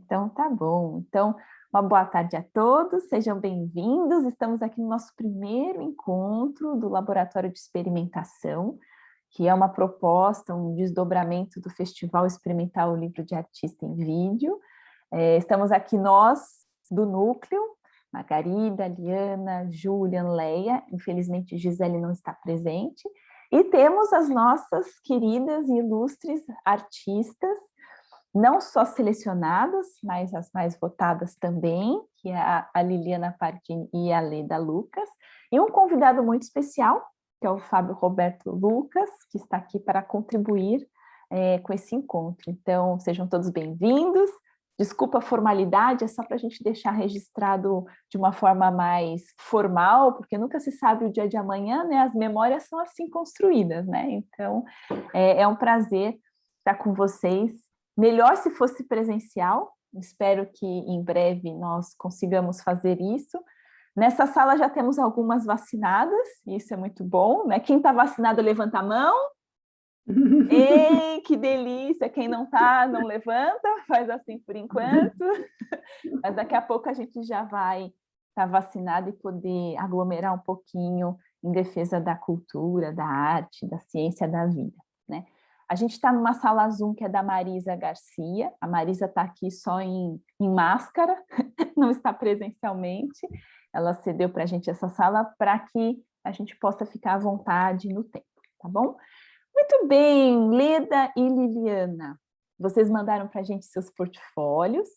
Então, tá bom. Então, uma boa tarde a todos, sejam bem-vindos. Estamos aqui no nosso primeiro encontro do Laboratório de Experimentação, que é uma proposta, um desdobramento do Festival Experimental Livro de Artista em Vídeo. Estamos aqui nós, do Núcleo, Margarida, Liana, Julian, Leia, infelizmente Gisele não está presente, e temos as nossas queridas e ilustres artistas, não só selecionadas, mas as mais votadas também, que é a Liliana Pardini e a Leda Lucas, e um convidado muito especial, que é o Fábio Roberto Lucas, que está aqui para contribuir com esse encontro. Então, sejam todos bem-vindos. Desculpa a formalidade, é só para a gente deixar registrado de uma forma mais formal, porque nunca se sabe o dia de amanhã, né? As memórias são assim construídas, né? Então, é um prazer estar com vocês. Melhor se fosse presencial, espero que em breve nós consigamos fazer isso. Nessa sala já temos algumas vacinadas, isso é muito bom, né? Quem está vacinado, levanta a mão. Ei, que delícia! Quem não está, não levanta, faz assim por enquanto. Mas daqui a pouco a gente já vai estar vacinado e poder aglomerar um pouquinho em defesa da cultura, da arte, da ciência, da vida, né? A gente está numa sala Zoom que é da Marisa Garcia. A Marisa está aqui só em máscara, não está presencialmente. Ela cedeu para a gente essa sala para que a gente possa ficar à vontade no tempo, tá bom? Muito bem, Leda e Liliana. Vocês mandaram para a gente seus portfólios.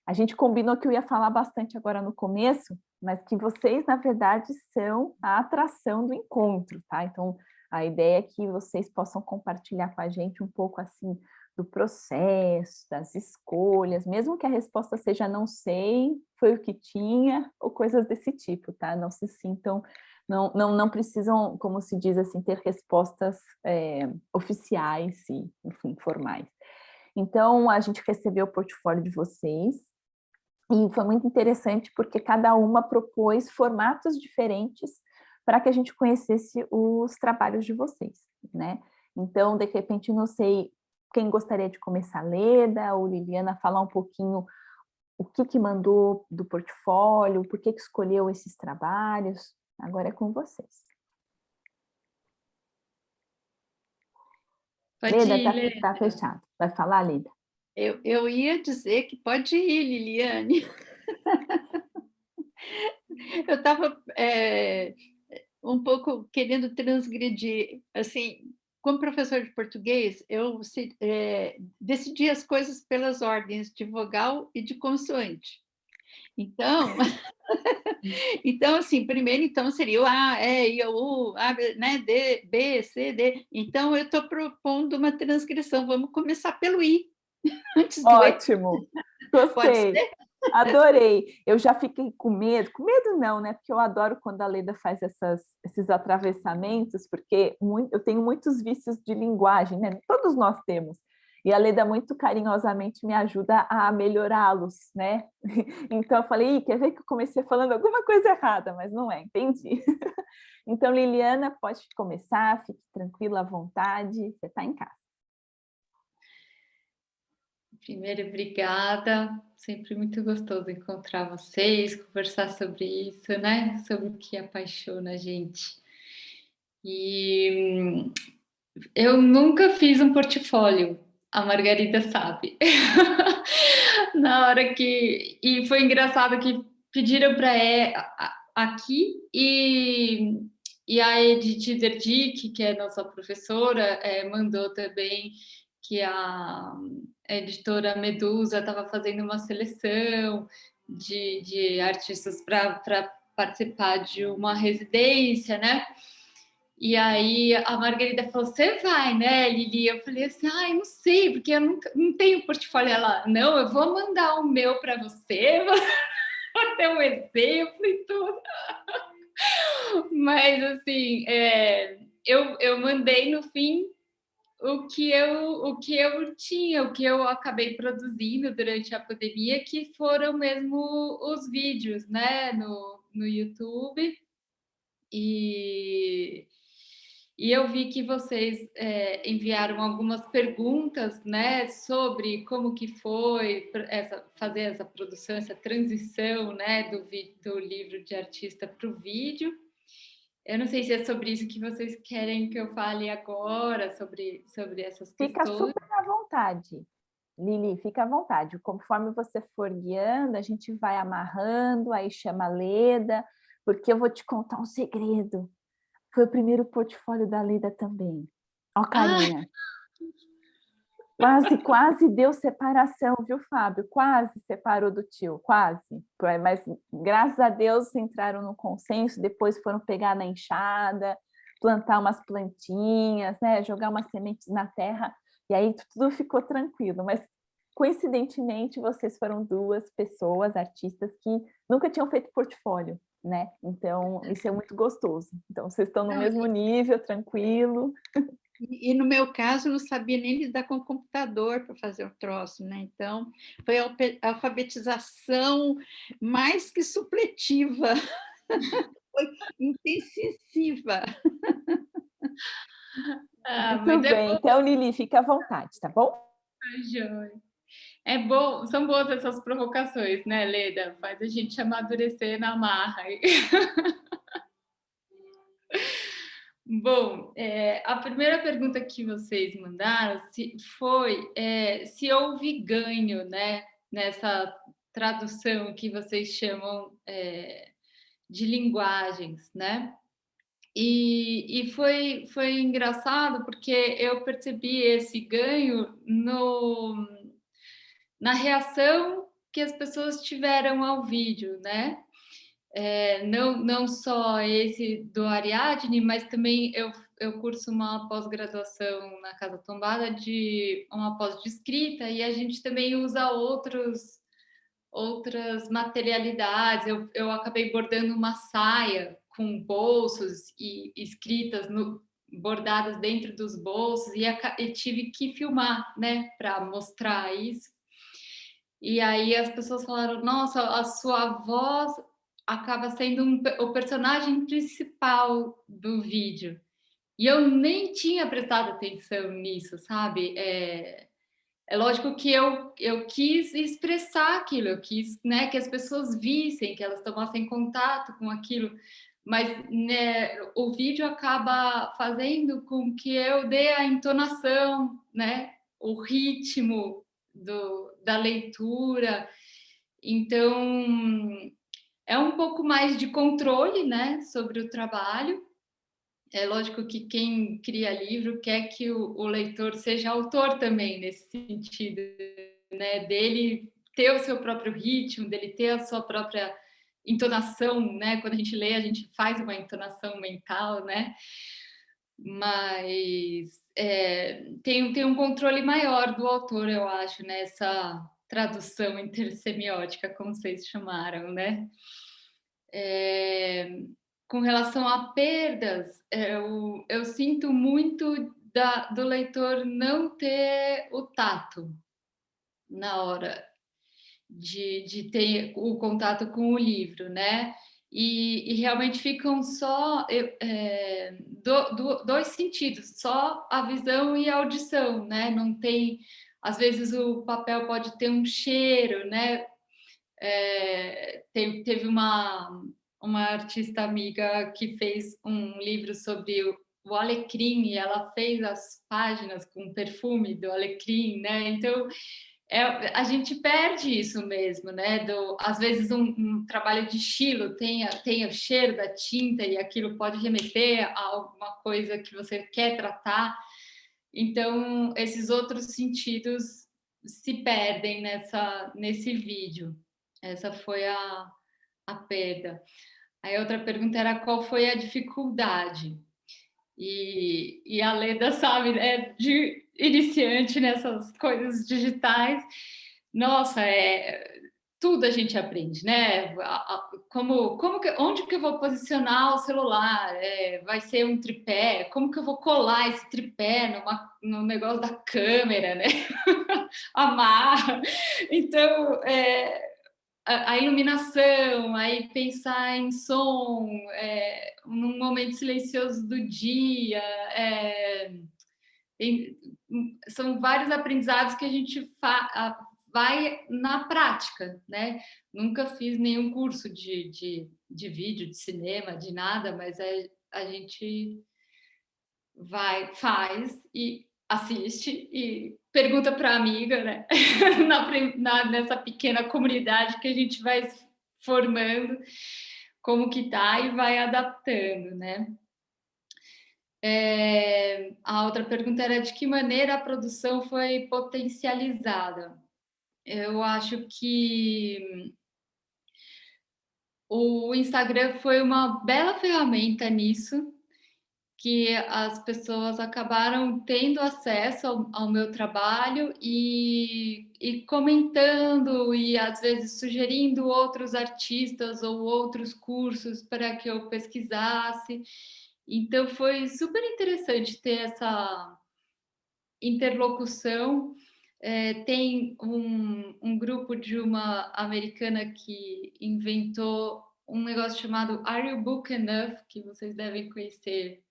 A gente combinou que eu ia falar bastante agora no começo, mas que vocês, na verdade, são a atração do encontro, tá? Então, a ideia é que vocês possam compartilhar com a gente um pouco assim do processo, das escolhas, mesmo que a resposta seja não sei, foi o que tinha, ou coisas desse tipo, tá? Não se sintam, não precisam, como se diz assim, ter respostas oficiais e, enfim, formais. Então, a gente recebeu o portfólio de vocês, e foi muito interessante porque cada uma propôs formatos diferentes para que a gente conhecesse os trabalhos de vocês, né? Então, de repente, não sei quem gostaria de começar, Leda ou Liliana, falar um pouquinho o que mandou do portfólio, por que escolheu esses trabalhos. Agora é com vocês. Pode Leda, ir, tá fechado. Vai falar, Leda? Eu ia dizer que pode ir, Liliane. Eu estava um pouco querendo transgredir. Assim, como professor de português, eu decidi as coisas pelas ordens de vogal e de consoante. Então, então assim, primeiro então seria o A, E, I, O, U, A, né, D, B, C, D. Então, eu estou propondo uma transcrição. Vamos começar pelo I, antes do E. Ótimo, Pode gostei, ser? adorei. Eu já fiquei com medo não, né? Porque eu adoro quando a Leda faz esses atravessamentos, porque eu tenho muitos vícios de linguagem, né? Todos nós temos. E a Leda muito carinhosamente me ajuda a melhorá-los, né? Então eu falei, quer ver que eu comecei falando alguma coisa errada, mas não é, entendi. Então, Liliana, pode começar, fique tranquila, à vontade, você está em casa. Primeiro, obrigada. Sempre muito gostoso encontrar vocês, conversar sobre isso, né? Sobre o que apaixona a gente. E eu nunca fiz um portfólio, a Margarida sabe. Na hora que. E foi engraçado que pediram para aqui e a Edith Derdick, que é nossa professora, mandou também que a editora Medusa estava fazendo uma seleção de artistas para participar de uma residência, né? E aí a Margarida falou, você vai, né, Lili? Eu falei assim, ai, não sei, porque eu não tenho portfólio. Ela, não, eu vou mandar o meu para você, vou ter um exemplo e tudo. Mas, assim, eu mandei, no fim, o que eu tinha, o que eu acabei produzindo durante a pandemia, que foram mesmo os vídeos, né, no YouTube. E eu vi que vocês enviaram algumas perguntas, né, sobre como que foi fazer essa produção, essa transição, né, do livro de artista para o vídeo. Eu não sei se é sobre isso que vocês querem que eu fale agora, sobre essas Fica questões. super à vontade, Lili, fica à vontade. Conforme você for guiando, a gente vai amarrando, aí chama a Leda, porque eu vou te contar um segredo. Foi o primeiro portfólio da Leda também. Ó, Ah, carinha. Quase, quase deu separação, viu, Fábio? Quase separou do tio, quase. Mas, graças a Deus, entraram no consenso, depois foram pegar na enxada, plantar umas plantinhas, né? Jogar umas sementes na terra, e aí tudo ficou tranquilo. Mas, coincidentemente, vocês foram duas pessoas, artistas, que nunca tinham feito portfólio, né? Então, isso é muito gostoso. Então, vocês estão no Não, mesmo nível, tranquilo. e no meu caso, eu não sabia nem lidar com o computador para fazer o troço, né? Então, foi a alfabetização mais que supletiva, foi intensiva. mas Muito é bem. Então, Lili, fica à vontade, tá bom? bom, Joy. É bom, são boas essas provocações, né, Leda? Faz a gente amadurecer na marra. Bom, a primeira pergunta que vocês mandaram foi se houve ganho, né, nessa tradução que vocês chamam de linguagens, né? E foi engraçado porque eu percebi esse ganho na reação que as pessoas tiveram ao vídeo, né? Não só esse do Ariadne, mas também eu curso uma pós-graduação na Casa Tombada, uma pós de escrita, e a gente também usa outras materialidades. Eu acabei bordando uma saia com bolsos e escritas bordadas dentro dos bolsos, e tive que filmar, né, para mostrar isso. E aí as pessoas falaram: nossa, a sua voz acaba sendo o personagem principal do vídeo. E eu nem tinha prestado atenção nisso, sabe? É lógico que eu quis expressar aquilo, eu quis, né, que as pessoas vissem, que elas tomassem contato com aquilo, mas, né, o vídeo acaba fazendo com que eu dê a entonação, né, o ritmo da leitura. Então, é um pouco mais de controle, né, sobre o trabalho. É lógico que quem cria livro quer que o leitor seja autor também, nesse sentido, né, dele ter o seu próprio ritmo, dele ter a sua própria entonação, né? Quando a gente lê, a gente faz uma entonação mental, né? Mas tem um controle maior do autor, eu acho, nessa tradução intersemiótica, como vocês chamaram, né? Com relação a perdas, eu sinto muito do leitor não ter o tato na hora de ter o contato com o livro, né? E realmente ficam só dois sentidos, só a visão e a audição, né? Não tem, às vezes o papel pode ter um cheiro, né? Teve uma artista amiga que fez um livro sobre o alecrim, e ela fez as páginas com perfume do alecrim, né? Então, a gente perde isso mesmo, né? Às vezes um trabalho de estilo tem o cheiro da tinta e aquilo pode remeter a alguma coisa que você quer tratar. Então, esses outros sentidos se perdem nesse vídeo. Essa foi a perda. Aí a outra pergunta era qual foi a dificuldade. E a Leda sabe, né, de iniciante nessas coisas digitais. Nossa, tudo a gente aprende, né? Onde que eu vou posicionar o celular? Vai ser um tripé? Como que eu vou colar esse tripé no negócio da câmera, né? Amarra. Então, a iluminação, aí pensar em som, num momento silencioso do dia, são vários aprendizados que a gente vai na prática, né? Nunca fiz nenhum curso de vídeo, de cinema, de nada, mas a gente faz e assiste e pergunta para a amiga, né? Nessa pequena comunidade que a gente vai formando, como que tá e vai adaptando, né? A outra pergunta era de que maneira a produção foi potencializada. Eu acho que o Instagram foi uma bela ferramenta nisso, que as pessoas acabaram tendo acesso ao meu trabalho e comentando e às vezes sugerindo outros artistas ou outros cursos para que eu pesquisasse. Então foi super interessante ter essa interlocução. Tem um grupo de uma americana que inventou um negócio chamado Are You Book Enough, que vocês devem conhecer.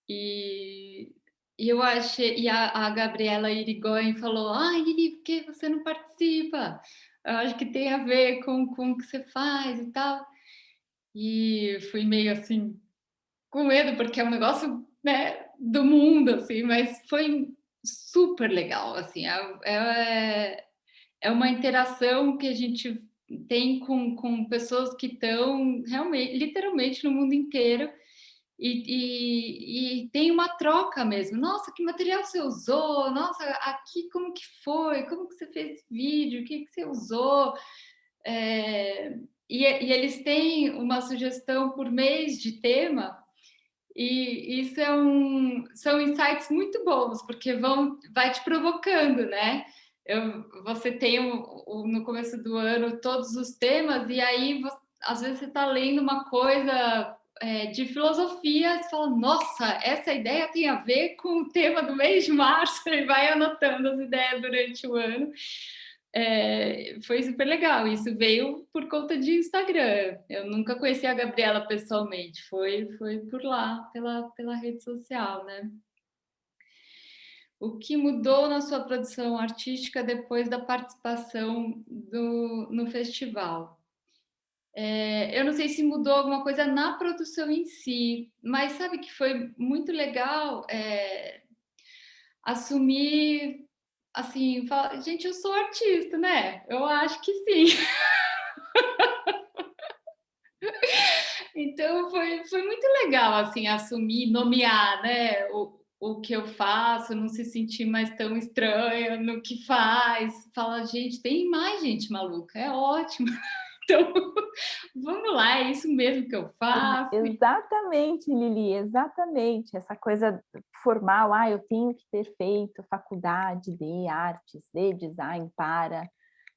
E eu achei, e a Gabriela Irigoyen falou: Iri, por que você não participa? Eu acho que tem a ver com o que você faz e tal. E fui meio assim, com medo, porque é um negócio, né, do mundo, assim, mas foi super legal, assim, é uma interação que a gente tem com pessoas que estão realmente, literalmente no mundo inteiro e tem uma troca mesmo. Nossa, que material você usou? Nossa, aqui como que foi? Como que você fez esse vídeo? O que que você usou? E eles têm uma sugestão por mês de tema e isso são insights muito bons, porque vai te provocando, né? Você tem no começo do ano todos os temas, e aí às vezes você está lendo uma coisa de filosofia, você fala, nossa, essa ideia tem a ver com o tema do mês de março, e vai anotando as ideias durante o ano. Foi super legal. Isso veio por conta de Instagram. Eu nunca conheci a Gabriela pessoalmente, foi por lá, pela rede social, né? O que mudou na sua produção artística depois da participação no festival? Eu não sei se mudou alguma coisa na produção em si, mas sabe que foi muito legal assumir, assim, falar, gente, eu sou artista, né? Eu acho que sim. Então foi muito legal assim assumir, nomear, né, o que eu faço, não se sentir mais tão estranha no que faz. Fala, gente, tem mais gente maluca, é ótimo. Então, vamos lá, é isso mesmo que eu faço. Exatamente, Lili, exatamente. Essa coisa formal, eu tenho que ter feito faculdade de artes, de design para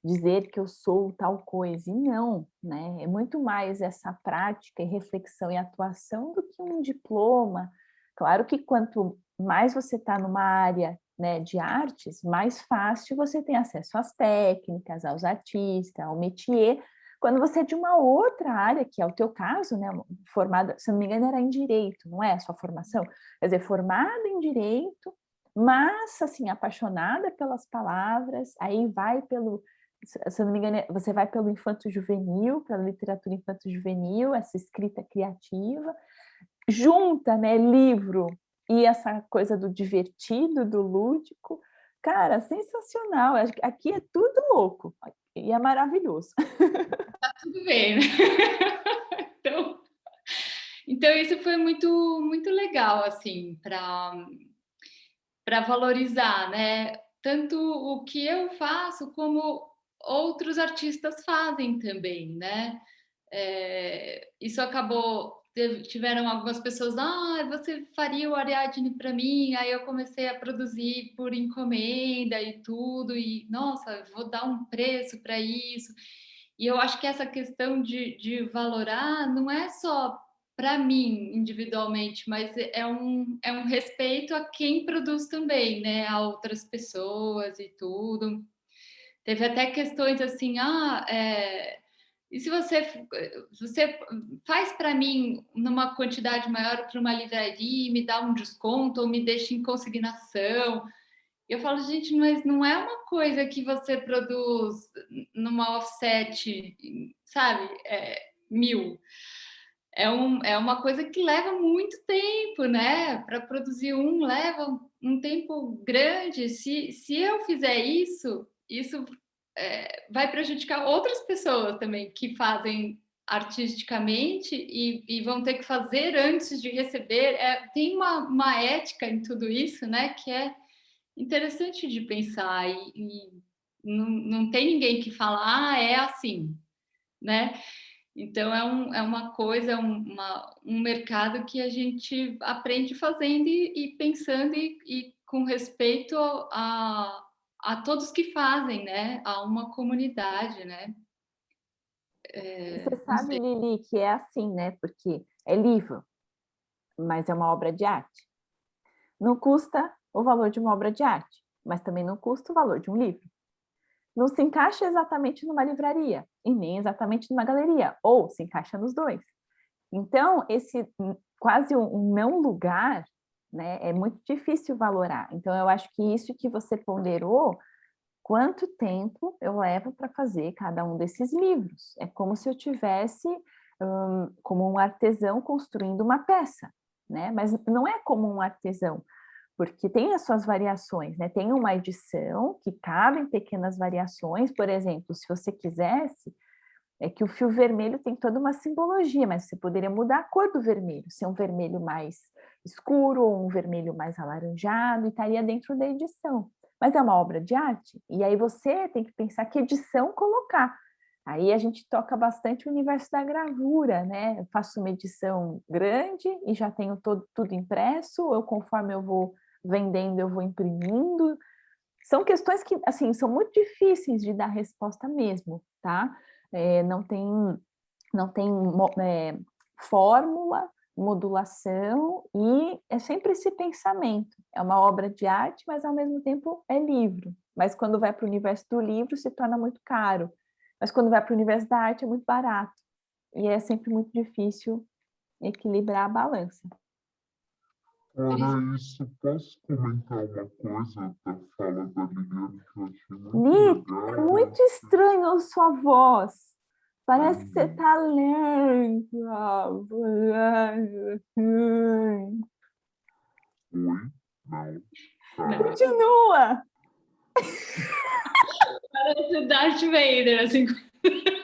dizer que eu sou tal coisa. E não, né? É muito mais essa prática e reflexão e atuação do que um diploma. Claro que quanto mais você está numa área, né, de artes, mais fácil você tem acesso às técnicas, aos artistas, ao métier. Quando você é de uma outra área, que é o teu caso, né, formada, se não me engano, era em direito, não é a sua formação? Quer dizer, formada em direito, mas, assim, apaixonada pelas palavras, aí vai pelo, se não me engano, você vai pelo infanto-juvenil, pela literatura infanto-juvenil, essa escrita criativa, junta, né, livro e essa coisa do divertido, do lúdico. Cara, sensacional. Aqui é tudo louco e é maravilhoso. Tá tudo bem, né? Então isso foi muito, muito legal, assim, para valorizar, né? Tanto o que eu faço como outros artistas fazem também, né? Isso acabou. Tiveram algumas pessoas, você faria o Ariadne para mim? Aí eu comecei a produzir por encomenda e tudo, e nossa, vou dar um preço para isso. E eu acho que essa questão de valorar não é só para mim individualmente, mas é um respeito a quem produz também, né? A outras pessoas e tudo. Teve até questões assim, e se você faz para mim numa quantidade maior para uma livraria, me dá um desconto ou me deixa em consignação. Eu falo, gente, mas não é uma coisa que você produz numa offset, sabe? 1000. É uma coisa que leva muito tempo, né? Para produzir leva um tempo grande. Se eu fizer isso vai prejudicar outras pessoas também que fazem artisticamente e vão ter que fazer antes de receber. Tem uma ética em tudo isso, né? Que é interessante de pensar e não tem ninguém que fala, é assim, né? Então é uma coisa, um mercado que a gente aprende fazendo e pensando e com respeito a todos que fazem, né? A uma comunidade, né? Você sabe, Lili, que é assim, né? Porque é livro, mas é uma obra de arte. Não custa o valor de uma obra de arte, mas também não custa o valor de um livro. Não se encaixa exatamente numa livraria e nem exatamente numa galeria, ou se encaixa nos dois. Então, esse quase um não lugar, né, é muito difícil valorar. Então, eu acho que isso que você ponderou, quanto tempo eu levo para fazer cada um desses livros? É como se eu tivesse como um artesão construindo uma peça, né? Mas não é como um artesão, porque tem as suas variações, né? Tem uma edição que cabem pequenas variações, por exemplo, se você quisesse, é que o fio vermelho tem toda uma simbologia, mas você poderia mudar a cor do vermelho, ser um vermelho mais escuro ou um vermelho mais alaranjado, e estaria dentro da edição. Mas é uma obra de arte, e aí você tem que pensar que edição colocar. Aí a gente toca bastante o universo da gravura, né? Eu faço uma edição grande e já tenho tudo impresso, ou conforme eu vou vendendo, eu vou imprimindo. São questões que, assim, são muito difíceis de dar resposta mesmo, tá? Não tem fórmula, modulação, e é sempre esse pensamento. É uma obra de arte, mas ao mesmo tempo é livro. Mas quando vai para o universo do livro, se torna muito caro. Mas quando vai para o universo da arte, é muito barato. E é sempre muito difícil equilibrar a balança. Fora isso, posso comentar uma coisa da fala da Liliane que eu achei muito legal? É muito estranho a sua voz. Parece que você está lendo. Oi? Não. Tá. Continua. Parece o Darth Vader, assim. O que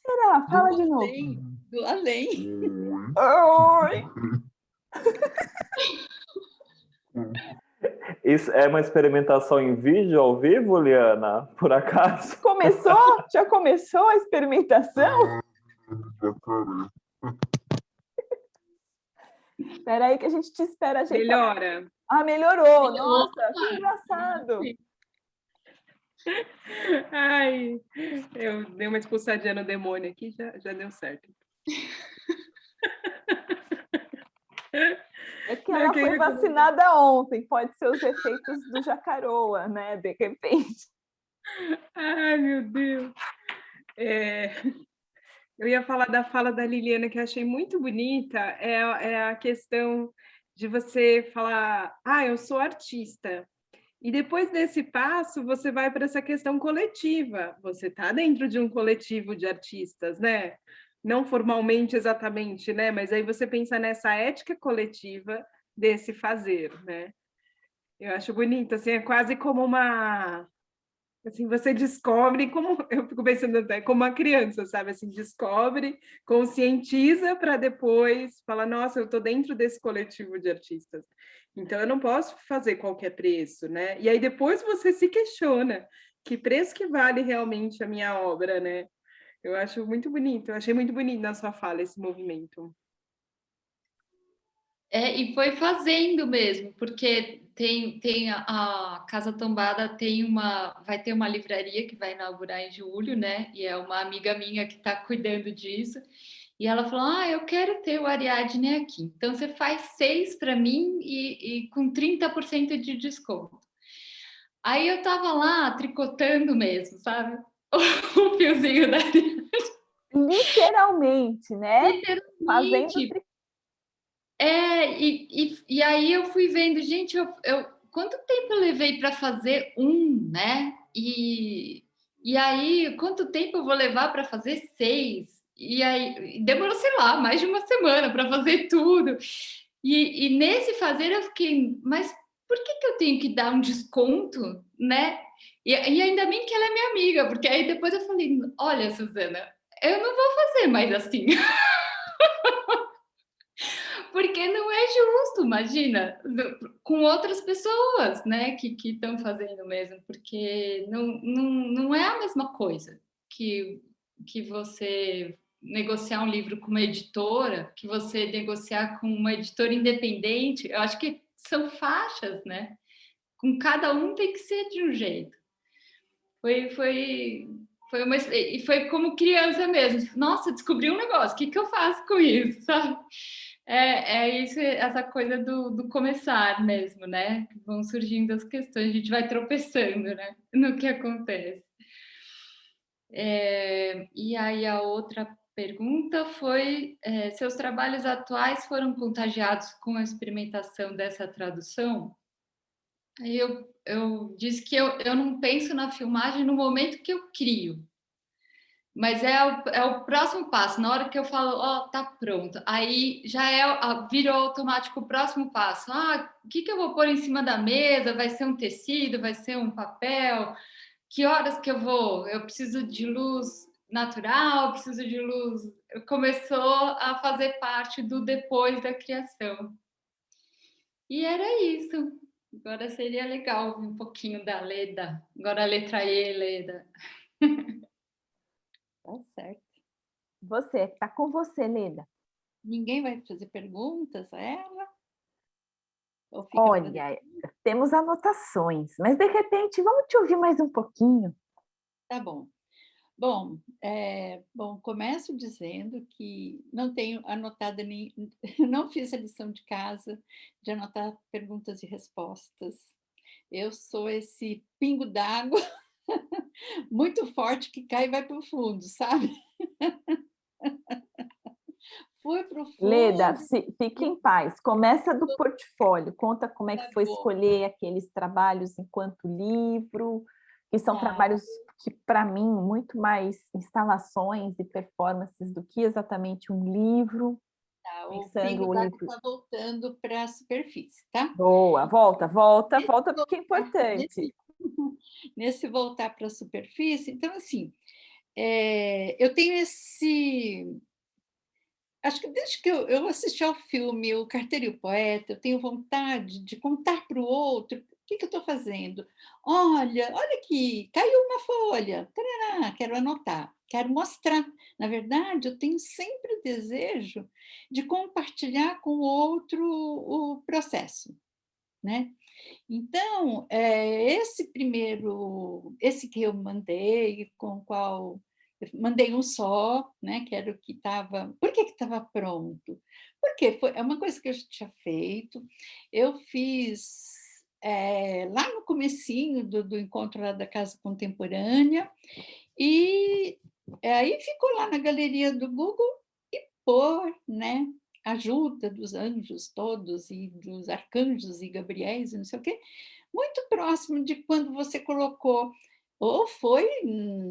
será? Fala de novo. Do além. Oi. Isso é uma experimentação em vídeo, ao vivo, Liana? Por acaso? Começou? Já começou a experimentação? Espera aí que a gente te espera. A gente... Melhora. Melhorou. Nossa, que engraçado. Ai, eu dei uma expulsadinha no demônio aqui, já deu certo. É que ela foi vacinada ontem, pode ser os efeitos do jacaroa, né? De repente. Ai, meu Deus. Eu ia falar da fala da Liliana, que eu achei muito bonita, é a questão de você falar, eu sou artista. E depois desse passo, você vai para essa questão coletiva. Você está dentro de um coletivo de artistas, né? Não formalmente exatamente, né? Mas aí você pensa nessa ética coletiva desse fazer, né? Eu acho bonito, assim, é quase como uma... Assim, você descobre, como eu fico pensando até como uma criança, sabe? Assim, descobre, conscientiza para depois falar, nossa, eu estou dentro desse coletivo de artistas. Então, eu não posso fazer qualquer preço, né? E aí depois você se questiona que preço que vale realmente a minha obra, né? Eu acho muito bonito, eu achei muito bonito na sua fala esse movimento. E foi fazendo mesmo, porque tem a Casa Tombada vai ter uma livraria que vai inaugurar em julho, né? E é uma amiga minha que está cuidando disso. E ela falou: eu quero ter o Ariadne aqui. Então você faz 6 para mim e com 30% de desconto. Aí eu tava lá tricotando mesmo, sabe? O fiozinho da Literalmente, né? Fazendo literalmente. E aí eu fui vendo, gente, quanto tempo eu levei para fazer né? E aí, quanto tempo eu vou levar para fazer 6? E aí, demorou, sei lá, mais de uma semana para fazer tudo. E nesse fazer eu fiquei, mas por que eu tenho que dar um desconto, né? E ainda bem que ela é minha amiga, porque aí depois eu falei, olha, Suzana, eu não vou fazer mais assim. Porque não é justo, imagina, com outras pessoas, né, que estão fazendo mesmo, porque não é a mesma coisa que você negociar um livro com uma editora, que você negociar com uma editora independente. Eu acho que são faixas, né? Com cada um tem que ser de um jeito. E foi como criança mesmo. Nossa, descobri um negócio, o que eu faço com isso, sabe? É isso, essa coisa do começar mesmo, né? Vão surgindo as questões, a gente vai tropeçando, né? No que acontece. E aí a outra pergunta foi: seus trabalhos atuais foram contagiados com a experimentação dessa tradução? Aí eu disse que eu não penso na filmagem no momento que eu crio, mas é o próximo passo. Na hora que eu falo, ó, tá pronto, aí já virou automático o próximo passo. O que eu vou pôr em cima da mesa? Vai ser um tecido? Vai ser um papel? Que horas que eu vou? Eu preciso de luz natural? Preciso de luz? Começou a fazer parte do depois da criação. E era isso. Agora seria legal ouvir um pouquinho da Leda. Agora a letra E, Leda. Tá certo. Você, tá com você, Leda. Ninguém vai fazer perguntas a ela? Olha, temos anotações, mas de repente vamos te ouvir mais um pouquinho. Tá bom. Bom, começo dizendo que não tenho anotado nem, não fiz a lição de casa de anotar perguntas e respostas. Eu sou esse pingo d'água muito forte que cai e vai para o fundo, sabe? Fui para o fundo. Leda, fique em paz. Começa do portfólio, conta como é que foi bom. escolher aqueles trabalhos enquanto livro, que são trabalhos que, para mim, muito mais instalações e performances do que exatamente um livro. O pingo d'água está voltando para a superfície, tá? Boa, volta, porque é importante. Nesse voltar para a superfície, então, assim, eu tenho esse... Acho que desde que eu assisti ao filme O Carteiro e o Poeta, eu tenho vontade de contar para o outro o que eu estou fazendo. Olha aqui, caiu uma folha, tarará, quero anotar, quero mostrar. Na verdade, eu tenho sempre o desejo de compartilhar com o outro o processo, né? Então, esse que eu mandei, com o qual eu mandei um só, né, que era o que estava... Por que estava pronto? Porque é uma coisa que eu já tinha feito, eu fiz lá no comecinho do encontro lá da Casa Contemporânea, e aí ficou lá na galeria do Google e pôr, né, a ajuda dos anjos todos e dos arcanjos e Gabriéis e não sei o quê, muito próximo de quando você colocou, ou foi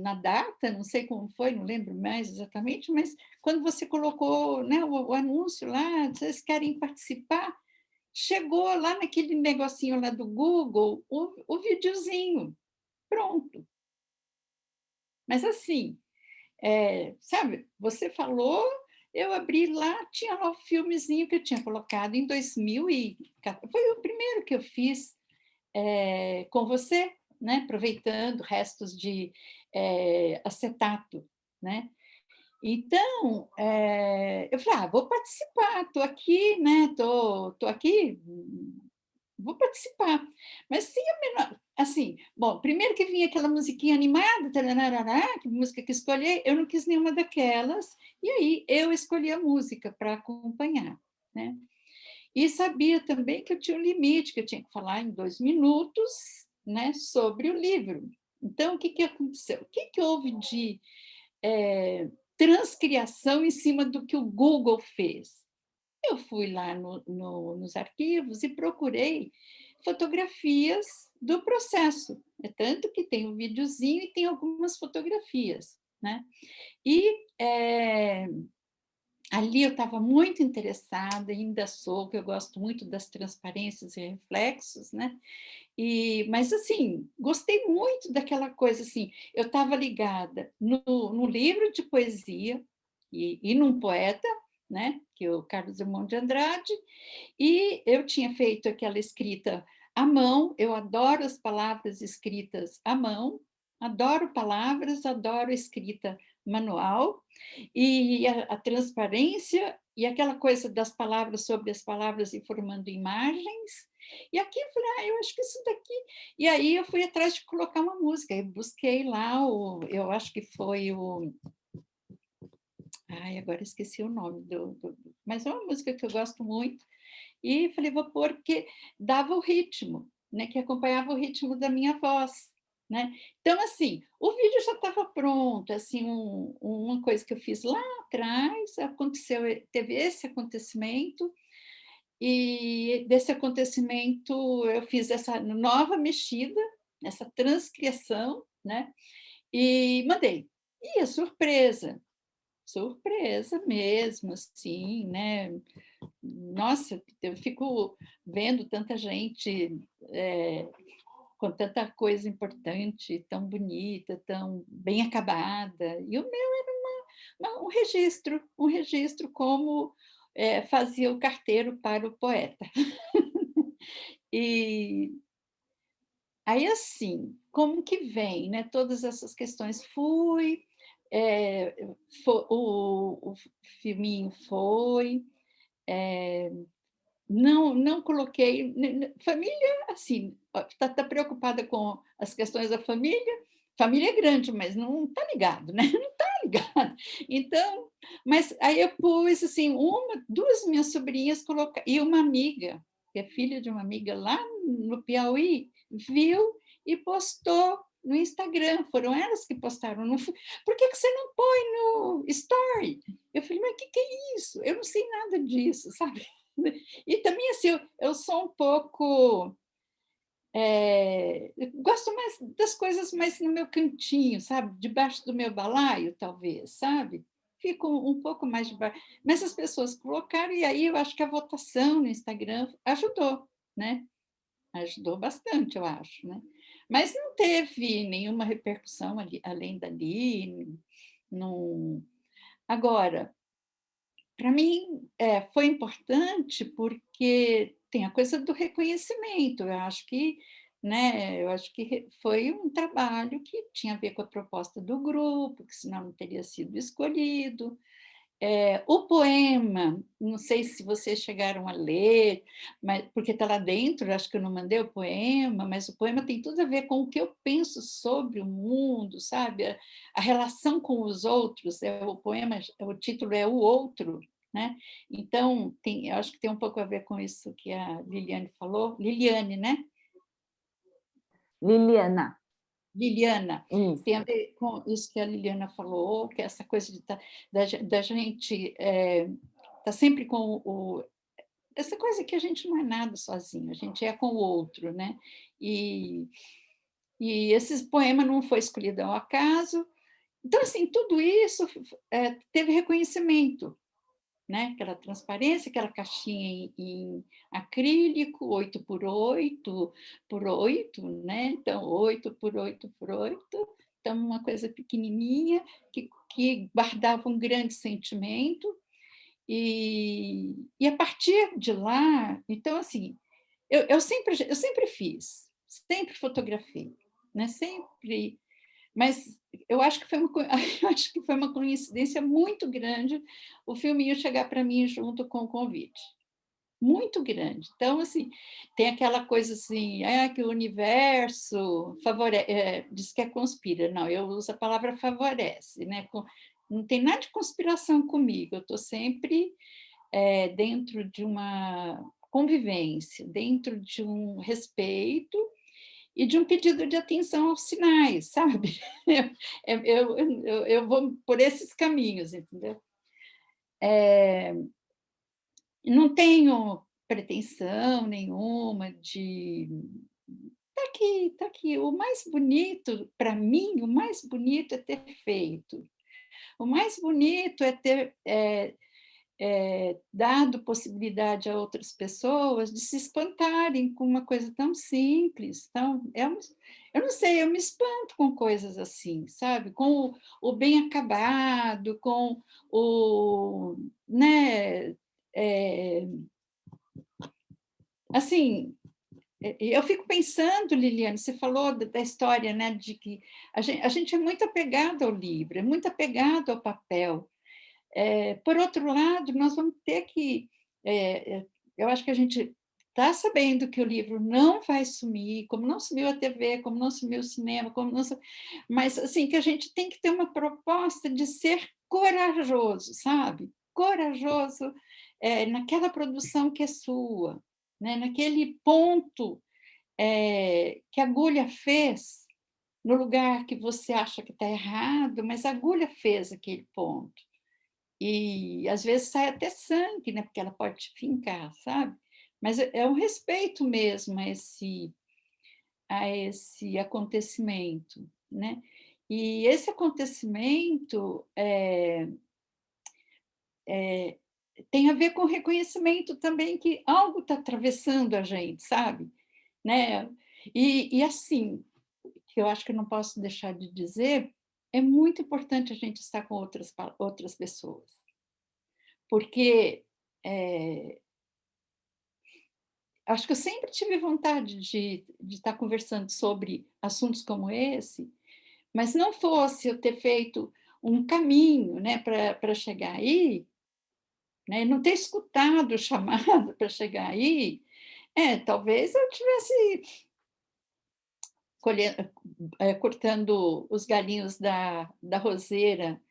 na data, não sei como foi, não lembro mais exatamente, mas quando você colocou, né, o anúncio lá, vocês querem participar, chegou lá naquele negocinho lá do Google, o videozinho, pronto. Mas assim, sabe, você falou, eu abri lá, tinha lá o filmezinho que eu tinha colocado em 2014, foi o primeiro que eu fiz com você, né? Aproveitando restos de acetato, né? Então, eu falei, vou participar, estou aqui, né? Estou aqui, vou participar. Mas sem a menor... Assim, bom, primeiro que vinha aquela musiquinha animada, que música que escolhi, eu não quis nenhuma daquelas, e aí eu escolhi a música para acompanhar, né? E sabia também que eu tinha um limite, que eu tinha que falar em 2 minutos, né, sobre o livro. Então, o que aconteceu? O que houve de transcriação em cima do que o Google fez? Eu fui lá nos arquivos e procurei fotografias do processo. É tanto que tem um videozinho e tem algumas fotografias, né? E ali eu estava muito interessada, ainda sou, que eu gosto muito das transparências e reflexos, né? Mas, assim, gostei muito daquela coisa, assim, eu estava ligada no livro de poesia e num poeta, né? Que é o Carlos Drummond de Andrade, e eu tinha feito aquela escrita à mão, eu adoro as palavras escritas à mão, adoro palavras, adoro escrita manual, e a transparência e aquela coisa das palavras sobre as palavras e formando imagens. E aqui eu falei, eu acho que isso daqui. E aí eu fui atrás de colocar uma música, eu busquei lá, eu acho que foi o. Ai, agora esqueci o nome mas é uma música que eu gosto muito. E falei, vou pôr, porque dava o ritmo, né? Que acompanhava o ritmo da minha voz. Né? Então, assim, o vídeo já estava pronto, assim, uma coisa que eu fiz lá atrás, aconteceu, teve esse acontecimento, e desse acontecimento eu fiz essa nova mexida, essa transcriação, né? E mandei. E a surpresa mesmo, assim, né? Nossa, eu fico vendo tanta gente com tanta coisa importante, tão bonita, tão bem acabada. E o meu era um registro como fazia o carteiro para o poeta. E aí, assim, como que vem, né? Todas essas questões. O filminho foi, não coloquei. Família, assim, está preocupada com as questões da família. Família é grande, mas não está ligado, né? Não está ligado. Então, mas aí eu pus assim, duas minhas sobrinhas e uma amiga, que é filha de uma amiga lá no Piauí, viu e postou no Instagram. Foram elas que postaram. Por que você não põe no story? Eu falei, mas o que é isso? Eu não sei nada disso, sabe? E também, assim, eu sou um pouco. Eu gosto mais das coisas mais no meu cantinho, sabe? Debaixo do meu balaio, talvez, sabe? Fico um pouco mais debaixo. Mas as pessoas colocaram, e aí eu acho que a votação no Instagram ajudou, né? Ajudou bastante, eu acho, né? Mas não teve nenhuma repercussão ali, além dali. Não... Agora, para mim, foi importante porque tem a coisa do reconhecimento. Eu acho que foi um trabalho que tinha a ver com a proposta do grupo, que senão não teria sido escolhido. O poema, não sei se vocês chegaram a ler, mas, porque está lá dentro, acho que eu não mandei o poema, mas o poema tem tudo a ver com o que eu penso sobre o mundo, sabe? A relação com os outros, o poema, o título é O Outro, né? Então, eu acho que tem um pouco a ver com isso que a Liliane falou. Liliane, né? Liliana. Liliana, Isso. tem a ver com isso que a Liliana falou, que é essa coisa da gente tá sempre com essa coisa que a gente não é nada sozinho, a gente é com o outro, né? E esse poema não foi escolhido ao acaso. Então, assim, tudo isso teve reconhecimento, né? Aquela transparência, aquela caixinha em acrílico, 8x8, né? Então, 8x8x8, então uma coisa pequenininha que guardava um grande sentimento. E a partir de lá, então, assim, eu sempre fiz, sempre fotografei, né? Sempre. Mas eu acho que eu acho que foi uma coincidência muito grande o filminho chegar para mim junto com o convite. Muito grande. Então, assim, tem aquela coisa assim, que o universo diz que conspira. Não, eu uso a palavra favorece, né? Não tem nada de conspiração comigo, eu estou sempre dentro de uma convivência, dentro de um respeito e de um pedido de atenção aos sinais, sabe? Eu vou por esses caminhos, entendeu? Não tenho pretensão nenhuma de... Tá aqui. O mais bonito, para mim, o mais bonito é ter feito. O mais bonito é ter dado possibilidade a outras pessoas de se espantarem com uma coisa tão simples. Eu não sei, eu me espanto com coisas assim, sabe? Com o bem acabado, com o... né? Assim, eu fico pensando, Liliane, você falou da história, né, de que a gente é muito apegado ao livro, é muito apegado ao papel. Por outro lado, nós vamos ter que... eu acho que a gente está sabendo que o livro não vai sumir, como não sumiu a TV, como não sumiu o cinema, mas assim, que a gente tem que ter uma proposta de ser corajoso, sabe? Corajoso naquela produção que é sua, né? Naquele ponto que a agulha fez, no lugar que você acha que está errado, mas a agulha fez aquele ponto. E às vezes sai até sangue, né? Porque ela pode te fincar, sabe? Mas é um respeito mesmo a esse acontecimento, né? E esse acontecimento tem a ver com o reconhecimento também que algo está atravessando a gente, sabe? Né? E assim, que eu acho que eu não posso deixar de dizer, é muito importante a gente estar com outras pessoas. Porque acho que eu sempre tive vontade de estar conversando sobre assuntos como esse, mas não fosse eu ter feito um caminho, né, para chegar aí, né, não ter escutado o chamado para chegar aí, talvez eu tivesse cortando os galinhos da roseira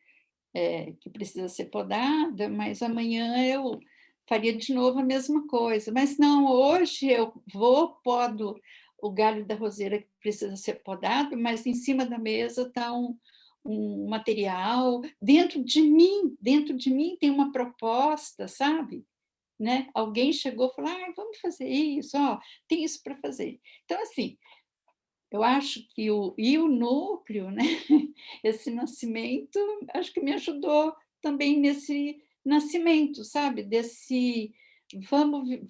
que precisa ser podada, mas amanhã eu faria de novo a mesma coisa. Mas não, hoje eu podo o galho da roseira que precisa ser podado, mas em cima da mesa está um material. Dentro de mim tem uma proposta, sabe? Né? Alguém chegou e falou, vamos fazer isso, tem isso para fazer. Então, assim, eu acho que o núcleo, né? Esse nascimento, acho que me ajudou também nesse nascimento, sabe?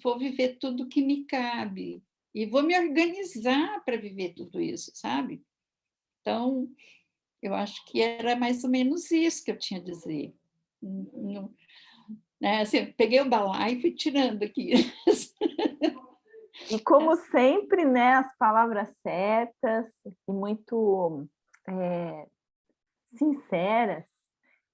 Vou viver tudo que me cabe e vou me organizar para viver tudo isso, sabe? Então, eu acho que era mais ou menos isso que eu tinha a dizer. Assim, peguei o balaio e fui tirando aqui. E como sempre, né, as palavras certas e muito sinceras,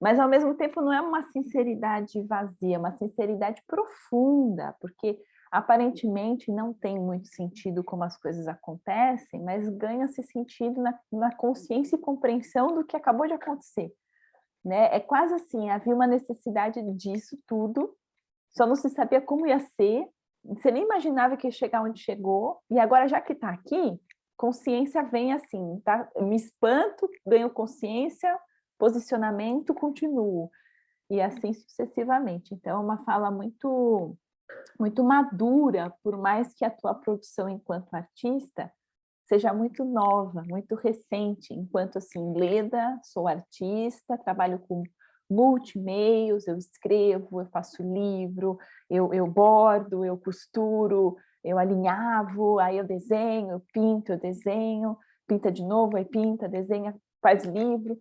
mas ao mesmo tempo não é uma sinceridade vazia, é uma sinceridade profunda, porque aparentemente não tem muito sentido como as coisas acontecem, mas ganha-se sentido na consciência e compreensão do que acabou de acontecer. Né? É quase assim, havia uma necessidade disso tudo, só não se sabia como ia ser, você nem imaginava que ia chegar onde chegou, e agora já que está aqui, consciência vem assim, tá? Me espanto, ganho consciência, posicionamento, continuo, e assim sucessivamente. Então, é uma fala muito, muito madura, por mais que a tua produção enquanto artista seja muito nova, muito recente, enquanto assim, Leda, sou artista, trabalho com multimeios, eu escrevo, eu faço livro, eu bordo, eu costuro, eu alinhavo, aí eu desenho, eu pinto, eu desenho, pinta de novo, aí pinta, desenha, faz livro,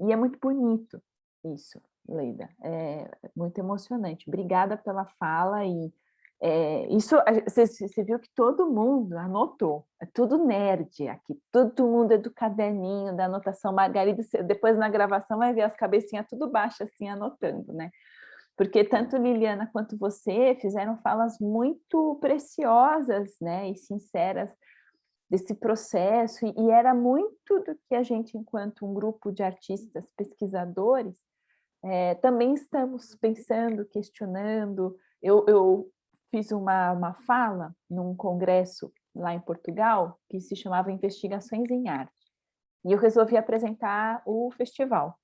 e é muito bonito isso, Leda, é muito emocionante. Obrigada pela fala e isso, você viu que todo mundo anotou, é tudo nerd aqui, todo mundo é do caderninho, da anotação. Margarida, depois na gravação vai ver as cabecinhas tudo baixas assim, anotando, né? Porque tanto Liliana quanto você fizeram falas muito preciosas, né, e sinceras desse processo, e era muito do que a gente, enquanto um grupo de artistas pesquisadores, também estamos pensando, questionando. Eu fiz uma fala num congresso lá em Portugal, que se chamava Investigações em Arte. E eu resolvi apresentar o festival.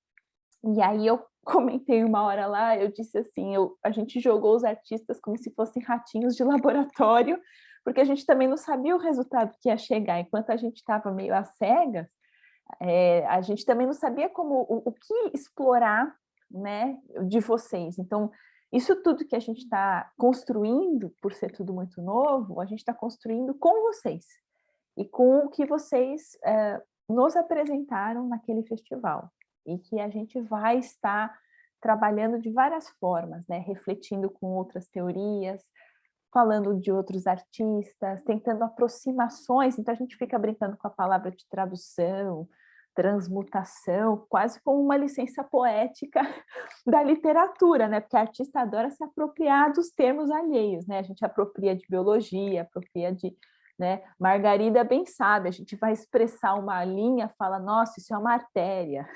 E aí eu comentei uma hora lá, eu disse assim, a gente jogou os artistas como se fossem ratinhos de laboratório, porque a gente também não sabia o resultado que ia chegar. Enquanto a gente estava meio às cegas, a gente também não sabia o que explorar, né, de vocês. Então, isso tudo que a gente está construindo, por ser tudo muito novo, a gente está construindo com vocês e com o que vocês nos apresentaram naquele festival, e que a gente vai estar trabalhando de várias formas, né, refletindo com outras teorias, falando de outros artistas, tentando aproximações. Então a gente fica brincando com a palavra de tradução, transmutação, quase como uma licença poética da literatura, né? Porque a artista adora se apropriar dos termos alheios, né? A gente apropria de biologia, apropria de, né? Margarida bem sabe, a gente vai expressar uma linha, fala, nossa, isso é uma artéria.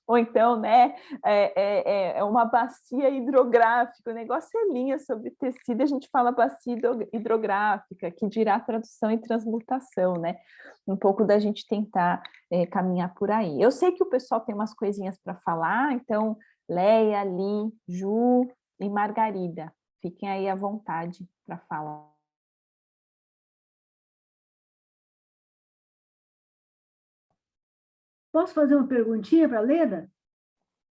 Ou então, né, é uma bacia hidrográfica, o negócio é linha sobre tecido, a gente fala bacia hidrográfica, que dirá tradução e transmutação, né? Um pouco da gente tentar caminhar por aí. Eu sei que o pessoal tem umas coisinhas para falar, então, Leia, Li, Ju e Margarida, fiquem aí à vontade para falar. Posso fazer uma perguntinha para a Leda?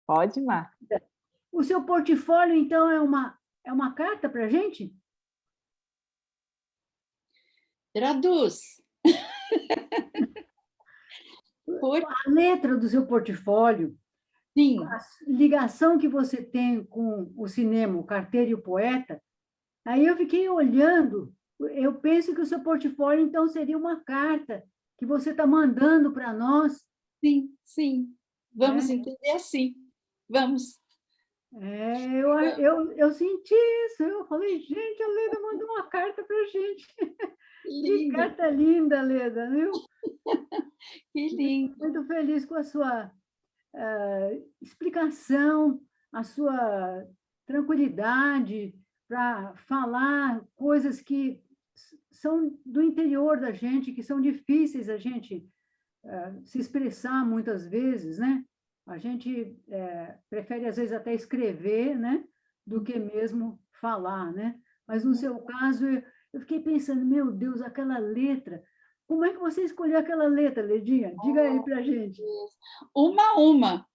Pode, Mar. O seu portfólio, então, é uma carta para a gente? Traduz. A letra do seu portfólio, Sim. a ligação que você tem com o cinema, o carteiro e o poeta, aí eu fiquei olhando, eu penso que o seu portfólio, então, seria uma carta que você está mandando para nós. Sim, sim. Vamos entender assim. Vamos. Eu senti isso, eu falei, gente, a Leda mandou uma carta para a gente. Que carta linda, Leda, viu? Que lindo. Muito feliz com a sua explicação, a sua tranquilidade para falar coisas que são do interior da gente, que são difíceis a gente se expressar muitas vezes, né? A gente prefere, às vezes, até escrever, né? Do que mesmo falar, né? Mas, no seu caso, eu fiquei pensando, meu Deus, aquela letra... Como é que você escolheu aquela letra, Ledinha? Diga aí para a gente. Uma a uma,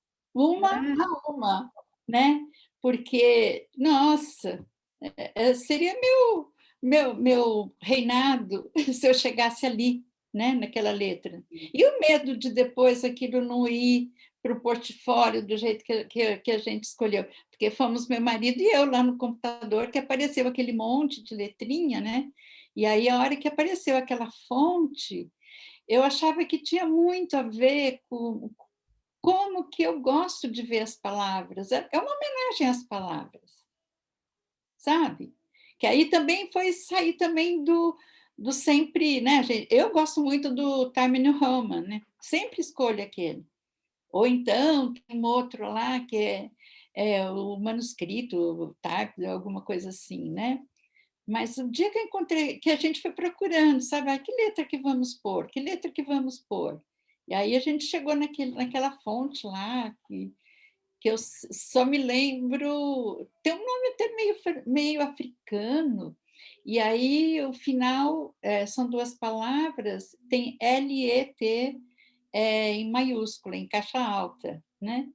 né? Porque, nossa, seria meu reinado se eu chegasse ali, né? Naquela letra. E o medo de depois aquilo não ir para o portfólio do jeito que a gente escolheu. Porque fomos meu marido e eu lá no computador, que apareceu aquele monte de letrinha, né? E aí, a hora que apareceu aquela fonte, eu achava que tinha muito a ver com como que eu gosto de ver as palavras. É uma homenagem às palavras, sabe? Que aí também foi sair também do sempre, né, gente? Eu gosto muito do Time New Roman, né? Sempre escolho aquele. Ou então, tem um outro lá que é o manuscrito, o type, alguma coisa assim, né? Mas o dia que eu encontrei, que a gente foi procurando, sabe? Que letra que vamos pôr? Que letra que vamos pôr? E aí a gente chegou naquela fonte lá, que eu só me lembro... Tem um nome até meio africano. E aí o final são duas palavras, tem L-E-T em maiúscula, em caixa alta, né?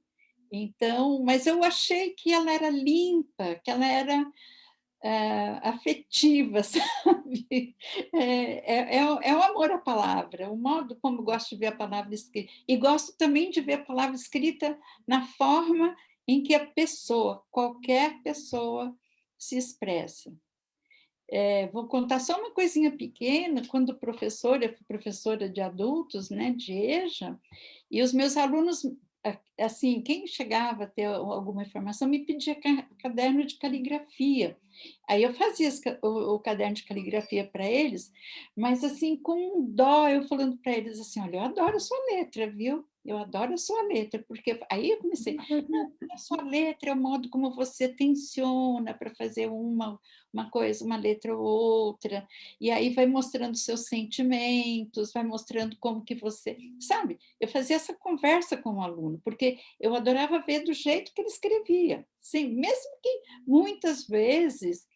Então, mas eu achei que ela era limpa, que ela era... afetiva, sabe? É o amor à palavra, o modo como eu gosto de ver a palavra escrita. E gosto também de ver a palavra escrita na forma em que a pessoa, qualquer pessoa, se expressa. Vou contar só uma coisinha pequena. Quando eu fui professora de adultos, né, de EJA, e os meus alunos, assim, quem chegava a ter alguma informação me pedia caderno de caligrafia. Aí eu fazia o caderno de caligrafia para eles, mas assim, com dó, eu falando para eles assim, olha, eu adoro a sua letra, viu? Eu adoro a sua letra, porque aí eu comecei, não, a sua letra é o modo como você tensiona para fazer uma uma coisa, uma letra ou outra, e aí vai mostrando seus sentimentos, vai mostrando como que você... Sabe, eu fazia essa conversa com o aluno, porque eu adorava ver do jeito que ele escrevia. Sim, mesmo que muitas vezes...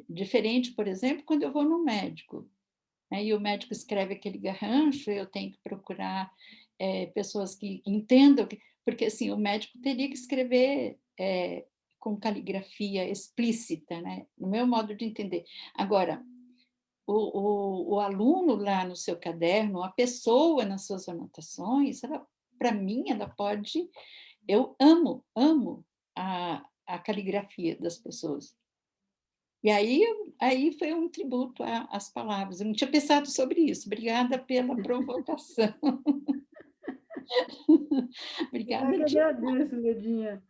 diferente, por exemplo, quando eu vou no médico, né, e o médico escreve aquele garrancho, eu tenho que procurar pessoas que entendam, porque assim, o médico teria que escrever com caligrafia explícita, né, no meu modo de entender. Agora, o aluno lá no seu caderno, a pessoa nas suas anotações, para mim, ela pode... Eu amo a caligrafia das pessoas. E aí foi um tributo às palavras. Eu não tinha pensado sobre isso. Obrigada pela provocação. Obrigada. Eu que agradeço, Ledinha.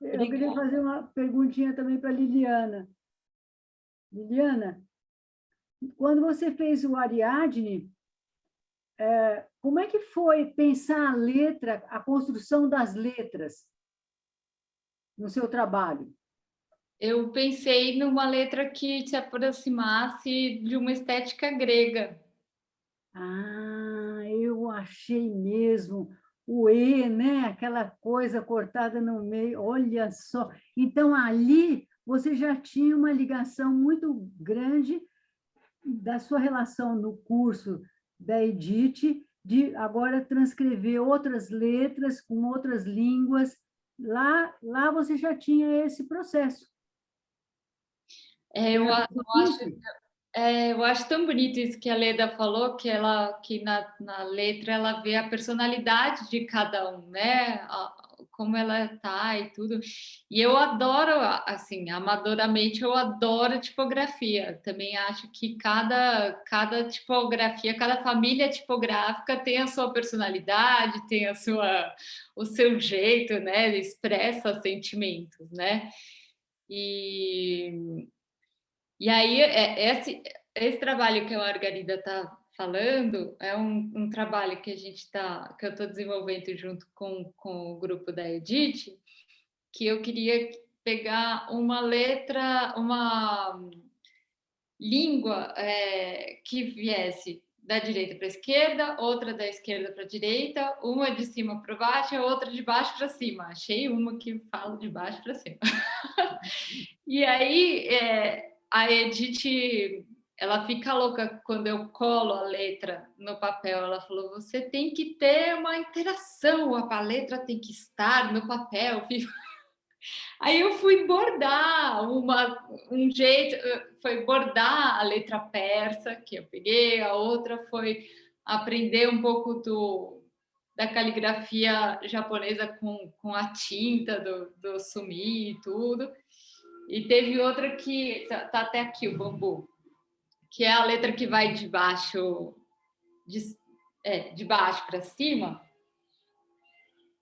Eu queria fazer uma perguntinha também para a Liliana. Liliana, quando você fez o Ariadne, como é que foi pensar a letra, a construção das letras no seu trabalho? Eu pensei numa letra que se aproximasse de uma estética grega. Eu achei mesmo. O E, né? Aquela coisa cortada no meio. Olha só. Então, ali você já tinha uma ligação muito grande da sua relação no curso da Edith, de agora transcrever outras letras com outras línguas. Lá você já tinha esse processo. Eu acho tão bonito isso que a Leda falou, que na letra ela vê a personalidade de cada um, né? Como ela tá e tudo. E eu adoro, assim, amadoramente, eu adoro tipografia. Também acho que cada tipografia, cada família tipográfica tem a sua personalidade, tem o seu jeito, né? Expressa sentimentos, né? E aí, esse trabalho que a Margarida está falando é um trabalho que que eu estou desenvolvendo junto com o grupo da Edith, que eu queria pegar uma língua que viesse da direita para a esquerda, outra da esquerda para a direita, uma de cima para baixo e outra de baixo para cima. Achei uma que fala de baixo para cima. E aí, a Edith, ela fica louca quando eu colo a letra no papel. Ela falou, você tem que ter uma interação, a letra tem que estar no papel. Aí eu fui bordar um jeito, foi bordar a letra persa, que eu peguei, a outra foi aprender um pouco da caligrafia japonesa com a tinta do sumi e tudo. E teve outra que tá até aqui, o bambu, que é a letra que vai de baixo para cima.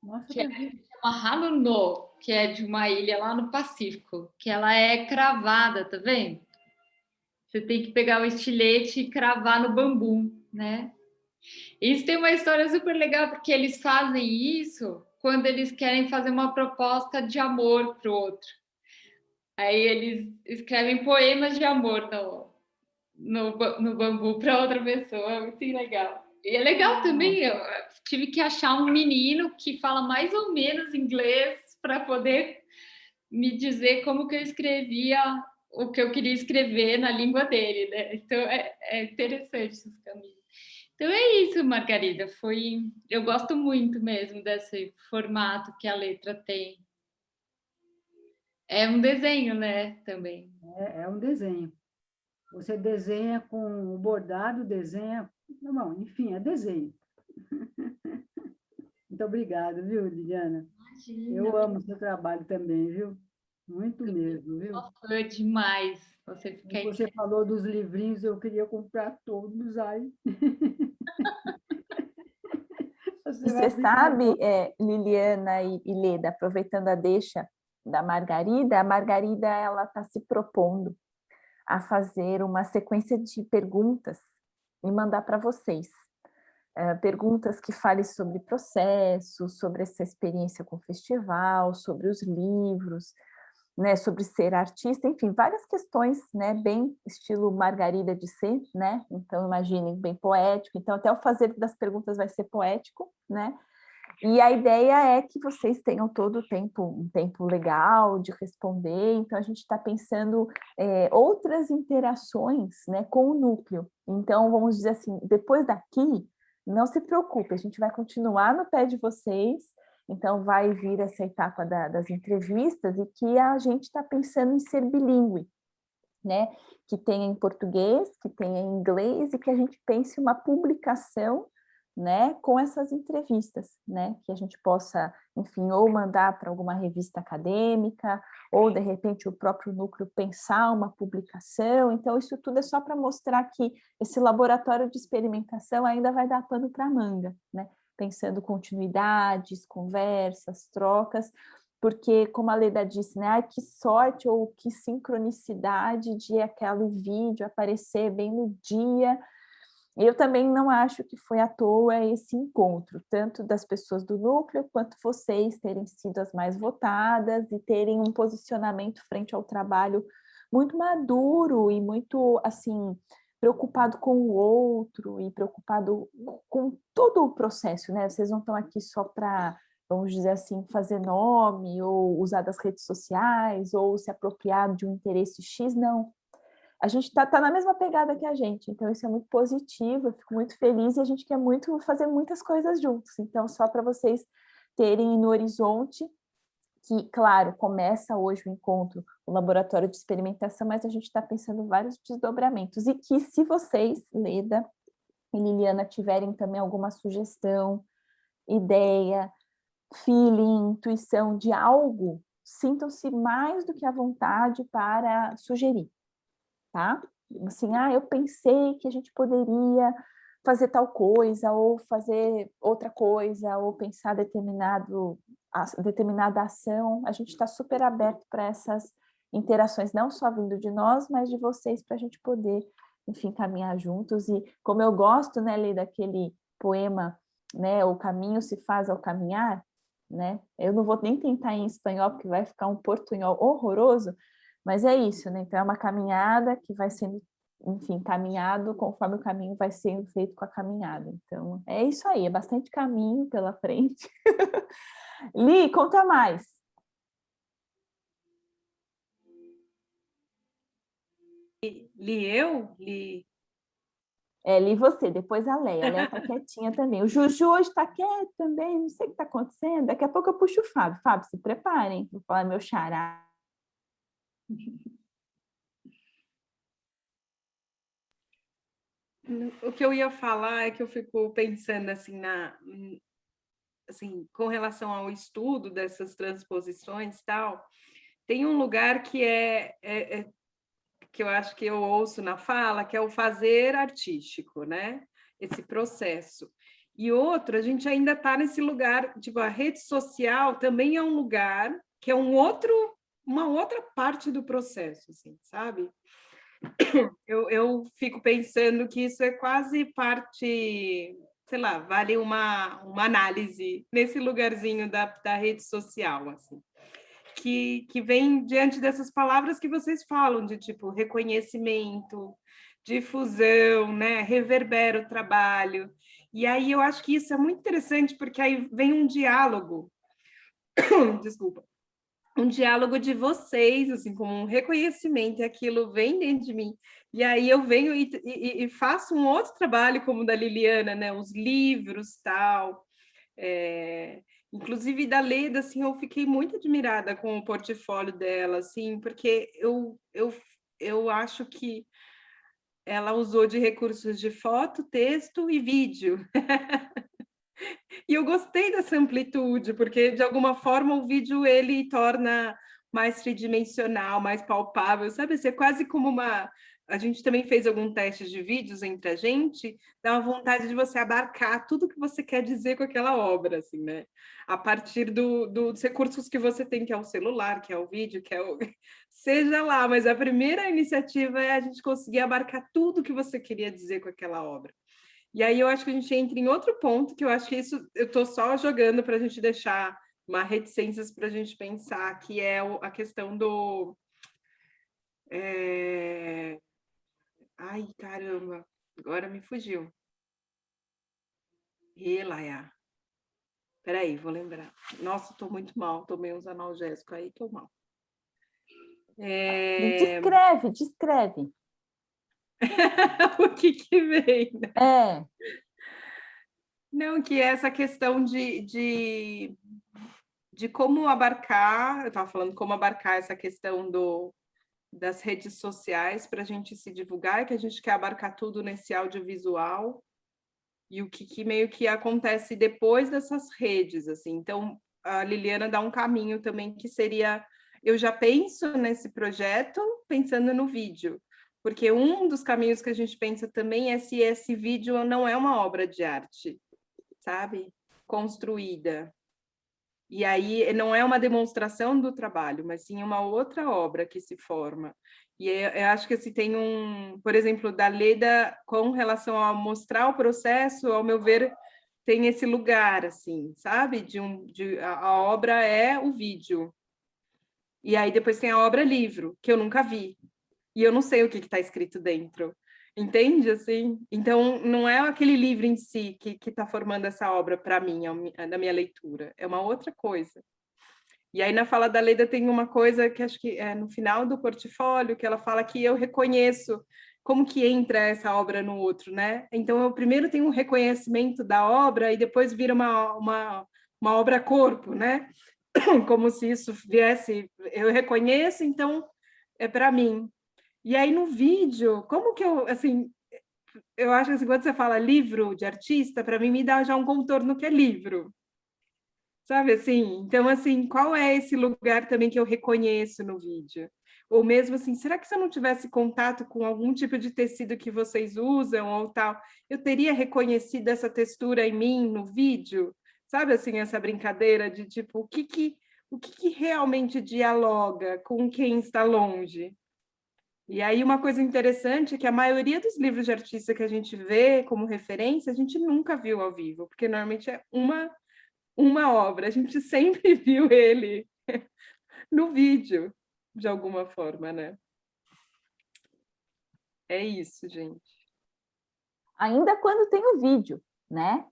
Nossa, que chama Hanuno, que é de uma ilha lá no Pacífico, que ela é cravada, tá vendo? Você tem que pegar o estilete e cravar no bambu, né? Isso tem uma história super legal, porque eles fazem isso quando eles querem fazer uma proposta de amor para o outro. Aí eles escrevem poemas de amor no bambu para outra pessoa, é muito legal. E é legal também, eu tive que achar um menino que fala mais ou menos inglês para poder me dizer como que eu escrevia o que eu queria escrever na língua dele, né? Então é interessante esses caminhos. Então é isso, Margarida. Eu gosto muito mesmo desse formato que a letra tem. É um desenho, né? Também. É um desenho. Você desenha com o bordado, desenha... Não, enfim, é desenho. Muito obrigada, viu, Liliana? Imagina. Eu amo o seu trabalho também, viu? Muito mesmo, viu? Foi demais. Você falou dos livrinhos, eu queria comprar todos aí. Você sabe, Liliana e Leda, aproveitando a deixa da Margarida, a Margarida ela está se propondo a fazer uma sequência de perguntas e mandar para vocês. Perguntas que falem sobre processo, sobre essa experiência com o festival, sobre os livros. né, sobre ser artista, enfim, várias questões, né, bem estilo Margarida de ser, né, então imaginem, bem poético, então até o fazer das perguntas vai ser poético, né, e a ideia é que vocês tenham todo o tempo, um tempo legal de responder, então a gente está pensando outras interações, né, com o núcleo, então vamos dizer assim, depois daqui, não se preocupe, a gente vai continuar no pé de vocês, então vai vir essa etapa das entrevistas e que a gente está pensando em ser bilíngue, né, que tenha em português, que tenha em inglês e que a gente pense uma publicação, né, com essas entrevistas, né, que a gente possa, enfim, ou mandar para alguma revista acadêmica, ou de repente o próprio núcleo pensar uma publicação. Então isso tudo é só para mostrar que esse laboratório de experimentação ainda vai dar pano para manga, né, pensando continuidades, conversas, trocas, porque, como a Leda disse, né, ai, que sorte ou que sincronicidade de aquele vídeo aparecer bem no dia. Eu também não acho que foi à toa esse encontro, tanto das pessoas do núcleo, quanto vocês terem sido as mais votadas e terem um posicionamento frente ao trabalho muito maduro e muito, assim, preocupado com o outro e preocupado com todo o processo, né? Vocês não estão aqui só para, vamos dizer assim, fazer nome ou usar das redes sociais ou se apropriar de um interesse X, não. A gente está na mesma pegada que a gente, então isso é muito positivo, eu fico muito feliz e a gente quer muito fazer muitas coisas juntos. Então, só para vocês terem no horizonte, que, claro, começa hoje o encontro, o laboratório de experimentação, mas a gente está pensando vários desdobramentos. E que se vocês, Leda e Liliana, tiverem também alguma sugestão, ideia, feeling, intuição de algo, sintam-se mais do que à vontade para sugerir. Tá? Assim, eu pensei que a gente poderia fazer tal coisa, ou fazer outra coisa, ou pensar determinada ação. A gente está super aberto para essas interações, não só vindo de nós, mas de vocês, para a gente poder, enfim, caminhar juntos. E como eu gosto, né, Lê, daquele poema, né, o caminho se faz ao caminhar, né? Eu não vou nem tentar em espanhol, porque vai ficar um portunhol horroroso, mas é isso, né? Então é uma caminhada que vai sendo, enfim, caminhado conforme o caminho vai sendo feito com a caminhada. Então é isso aí, é bastante caminho pela frente. Li, conta mais. Li eu? Li. Li você, depois a Leia. A Leia está quietinha também. O Juju hoje está quieto também, não sei o que está acontecendo. Daqui a pouco eu puxo o Fábio. Fábio, se preparem, vou falar meu xará. O que eu ia falar é que eu fico pensando assim assim, com relação ao estudo dessas transposições e tal, tem um lugar que que eu acho que eu ouço na fala, que é o fazer artístico, né? Esse processo. E outro, a gente ainda está nesse lugar, tipo, a rede social também é um lugar que é uma outra parte do processo, assim, sabe? Eu fico pensando que isso é quase parte, sei lá, vale uma análise nesse lugarzinho da rede social, assim, que vem diante dessas palavras que vocês falam, de tipo reconhecimento, difusão, né? Reverbera o trabalho. E aí eu acho que isso é muito interessante, porque aí vem um diálogo, desculpa, um diálogo de vocês, assim, como um reconhecimento, e aquilo vem dentro de mim. E aí eu venho e faço um outro trabalho, como o da Liliana, né? Os livros, tal. Inclusive, da Leda, assim, eu fiquei muito admirada com o portfólio dela, assim, porque eu acho que ela usou de recursos de foto, texto e vídeo. E eu gostei dessa amplitude, porque, de alguma forma, o vídeo ele torna mais tridimensional, mais palpável, sabe? Assim, é quase como uma... A gente também fez algum teste de vídeos entre a gente, dá uma vontade de você abarcar tudo que você quer dizer com aquela obra, assim, né? A partir dos recursos que você tem, que é o celular, que é o vídeo, que é o... Seja lá, mas a primeira iniciativa é a gente conseguir abarcar tudo que você queria dizer com aquela obra. E aí eu acho que a gente entra em outro ponto, que eu acho que isso eu estou só jogando para a gente deixar uma reticências para a gente pensar, que é a questão do... Ai, caramba, agora me fugiu. Laia. Peraí, vou lembrar. Nossa, estou muito mal, tomei uns analgésicos aí, estou mal. Descreve. O que vem, né? Não, que é essa questão de como abarcar, eu estava falando como abarcar essa questão das redes sociais para a gente se divulgar, que a gente quer abarcar tudo nesse audiovisual, e o que meio que acontece depois dessas redes, assim. Então, a Liliana dá um caminho também que seria... Eu já penso nesse projeto pensando no vídeo, porque um dos caminhos que a gente pensa também é se esse vídeo não é uma obra de arte, sabe? Construída. E aí não é uma demonstração do trabalho, mas sim uma outra obra que se forma. E eu acho que se tem por exemplo, da Leda, com relação a mostrar o processo, ao meu ver, tem esse lugar, assim, sabe? A obra é o vídeo. E aí depois tem a obra livro, que eu nunca vi. E eu não sei o que está escrito dentro. Entende, assim? Então, não é aquele livro em si que está formando essa obra para mim, na minha leitura. É uma outra coisa. E aí, na fala da Leda, tem uma coisa que acho que é no final do portfólio, que ela fala que eu reconheço como que entra essa obra no outro, né? Então, eu primeiro tenho um reconhecimento da obra e depois vira uma obra-corpo, né? Como se isso viesse... Eu reconheço, então é para mim. E aí, no vídeo, como que eu, assim... Eu acho que assim, quando você fala livro de artista, para mim me dá já um contorno que é livro. Sabe assim? Então, assim, qual é esse lugar também que eu reconheço no vídeo? Ou mesmo assim, será que se eu não tivesse contato com algum tipo de tecido que vocês usam ou tal, eu teria reconhecido essa textura em mim no vídeo? Sabe assim, essa brincadeira de tipo, o que realmente dialoga com quem está longe? E aí uma coisa interessante é que a maioria dos livros de artista que a gente vê como referência, a gente nunca viu ao vivo, porque normalmente é uma obra, a gente sempre viu ele no vídeo, de alguma forma, né? É isso, gente. Ainda quando tem o vídeo, né?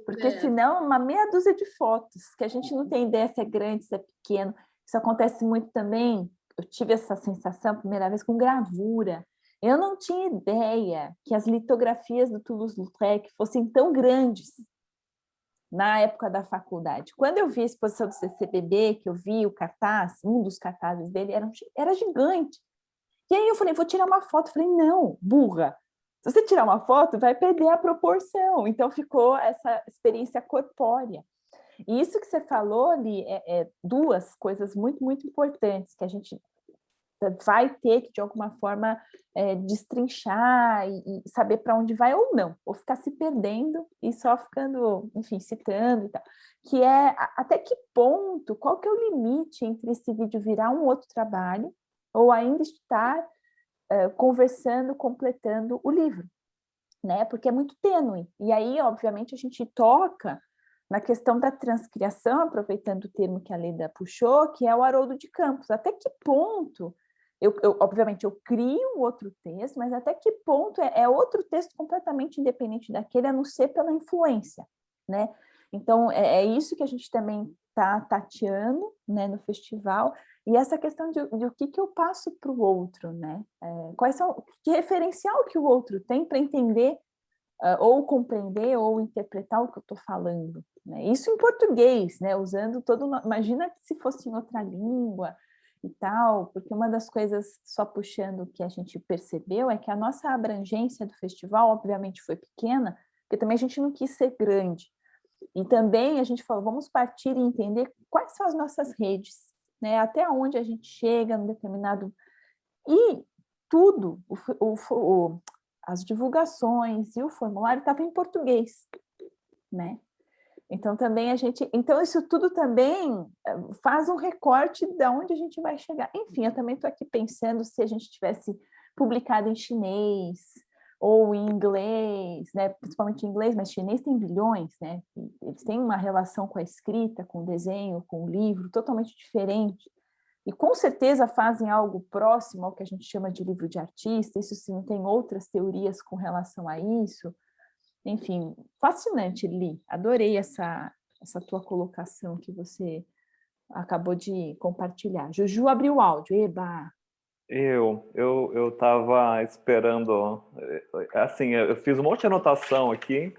Porque senão uma meia dúzia de fotos, que a gente não tem ideia se é grande, se é pequeno. Isso acontece muito também. Eu tive essa sensação a primeira vez com gravura. Eu não tinha ideia que as litografias do Toulouse-Lautrec fossem tão grandes na época da faculdade. Quando eu vi a exposição do CCBB, que eu vi o cartaz, um dos cartazes dele era gigante. E aí eu falei, vou tirar uma foto. Eu falei, não, burra. Se você tirar uma foto, vai perder a proporção. Então, ficou essa experiência corpórea. E isso que você falou, Li, duas coisas muito, muito importantes que a gente vai ter que, de alguma forma, destrinchar e saber para onde vai ou não, ou ficar se perdendo e só ficando, enfim, citando e tal. Que é até que ponto, qual que é o limite entre esse vídeo virar um outro trabalho ou ainda estar conversando, completando o livro, né? Porque é muito tênue. E aí, obviamente, a gente toca na questão da transcriação, aproveitando o termo que a Leda puxou, que é o Haroldo de Campos. Até que ponto, obviamente, eu crio outro texto, mas até que ponto é outro texto completamente independente daquele, a não ser pela influência, né? Então, é isso que a gente também está tateando, né, no festival, e essa questão de o que eu passo para o outro, né? Que referencial que o outro tem para entender ou compreender ou interpretar o que eu estou falando, né? Isso em português, né? Usando imagina se fosse em outra língua e tal, porque uma das coisas, só puxando o que a gente percebeu, é que a nossa abrangência do festival, obviamente, foi pequena, porque também a gente não quis ser grande. E também a gente falou, vamos partir e entender quais são as nossas redes, né? Até onde a gente chega no determinado... E tudo, as divulgações e o formulário estava em português, né? Então, também então, isso tudo também faz um recorte de onde a gente vai chegar. Enfim, eu também estou aqui pensando se a gente tivesse publicado em chinês, ou em inglês, né? Principalmente em inglês, mas chinês tem bilhões, né? Eles têm uma relação com a escrita, com o desenho, com o livro totalmente diferente. E com certeza fazem algo próximo ao que a gente chama de livro de artista, isso sim, tem outras teorias com relação a isso. Enfim, fascinante, Li. Adorei essa tua colocação que você acabou de compartilhar. Juju abriu o áudio, eba! Eu estava esperando, assim, eu fiz um monte de anotação aqui,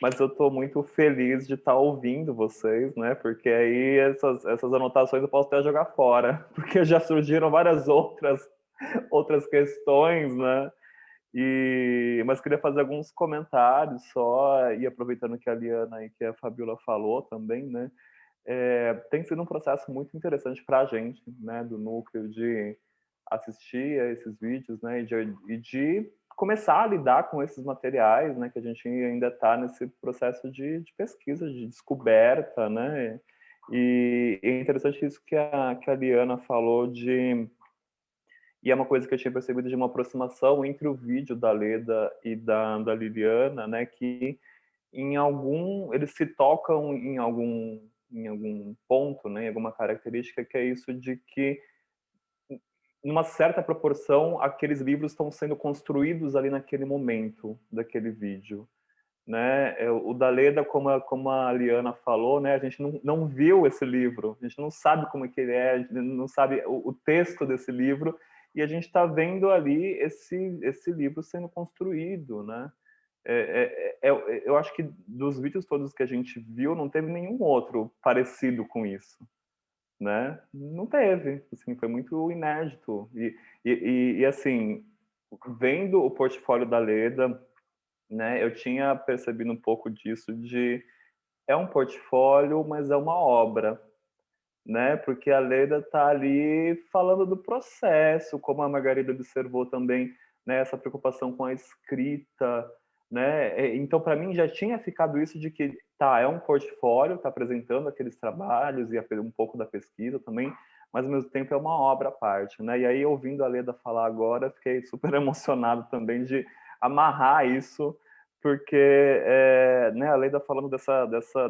mas eu estou muito feliz de estar ouvindo vocês, né? Porque aí essas anotações eu posso até jogar fora, porque já surgiram várias outras questões, né? Mas queria fazer alguns comentários só, e aproveitando que a Liana e que a Fabiola falou também, né? Tem sido um processo muito interessante para a gente, né? Do núcleo de assistir a esses vídeos, né? E de começar a lidar com esses materiais, né? Que a gente ainda está nesse processo de pesquisa, de descoberta, né? E é interessante isso que a Liana falou e é uma coisa que eu tinha percebido de uma aproximação entre o vídeo da Leda e da Liliana, né? Que eles se tocam em algum ponto, né? Em alguma característica que é isso de que numa certa proporção, aqueles livros estão sendo construídos ali naquele momento daquele vídeo, né? O da Leda, como a Liana falou, né? A gente não viu esse livro, a gente não sabe como é que ele é, a gente não sabe o texto desse livro, e a gente está vendo ali esse livro sendo construído, né? Eu acho que dos vídeos todos que a gente viu, não teve nenhum outro parecido com isso, né? Não teve, assim, foi muito inédito. E assim, vendo o portfólio da Leda, né, eu tinha percebido um pouco disso é um portfólio, mas é uma obra, né? Porque a Leda está ali falando do processo, como a Margarida observou também, né, essa preocupação com a escrita, né? Então, para mim, já tinha ficado isso de que é um portfólio, está apresentando aqueles trabalhos e um pouco da pesquisa também, mas ao mesmo tempo é uma obra à parte, né? E aí, ouvindo a Leda falar agora, fiquei super emocionado também de amarrar isso, porque né, a Leda falando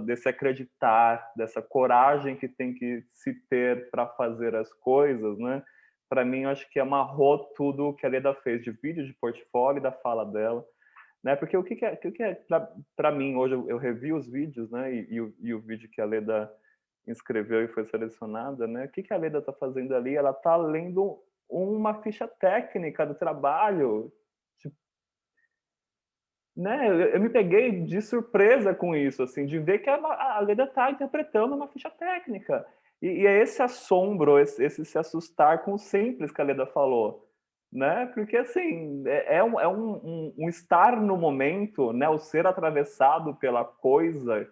desse acreditar, dessa coragem que tem que se ter para fazer as coisas, né? Para mim, eu acho que amarrou tudo o que a Leda fez de vídeo, de portfólio, da fala dela, né? Porque o que é para mim hoje, eu revi os vídeos, né? E o vídeo que a Leda inscreveu e foi selecionada, né? O que a Leda está fazendo ali? Ela está lendo uma ficha técnica do trabalho, né? Eu me peguei de surpresa com isso, assim, de ver que a Leda está interpretando uma ficha técnica. E é esse assombro, esse se assustar com o simples que a Leda falou, né? Porque, assim, é um estar no momento, né? O ser atravessado pela coisa,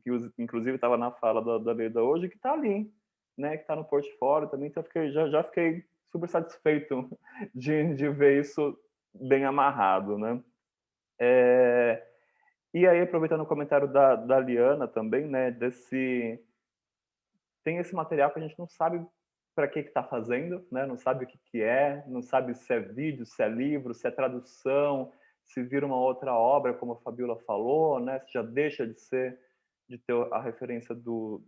que inclusive estava na fala da Leda hoje, que está ali, né? Que está no portfólio também. Então, já fiquei super satisfeito de ver isso bem amarrado, né? E aí, aproveitando o comentário da Liana também, né, tem esse material que a gente não sabe para que está fazendo, né, não sabe o que é, não sabe se é vídeo, se é livro, se é tradução, se vira uma outra obra, como a Fabiola falou, né, se já deixa de ter a referência do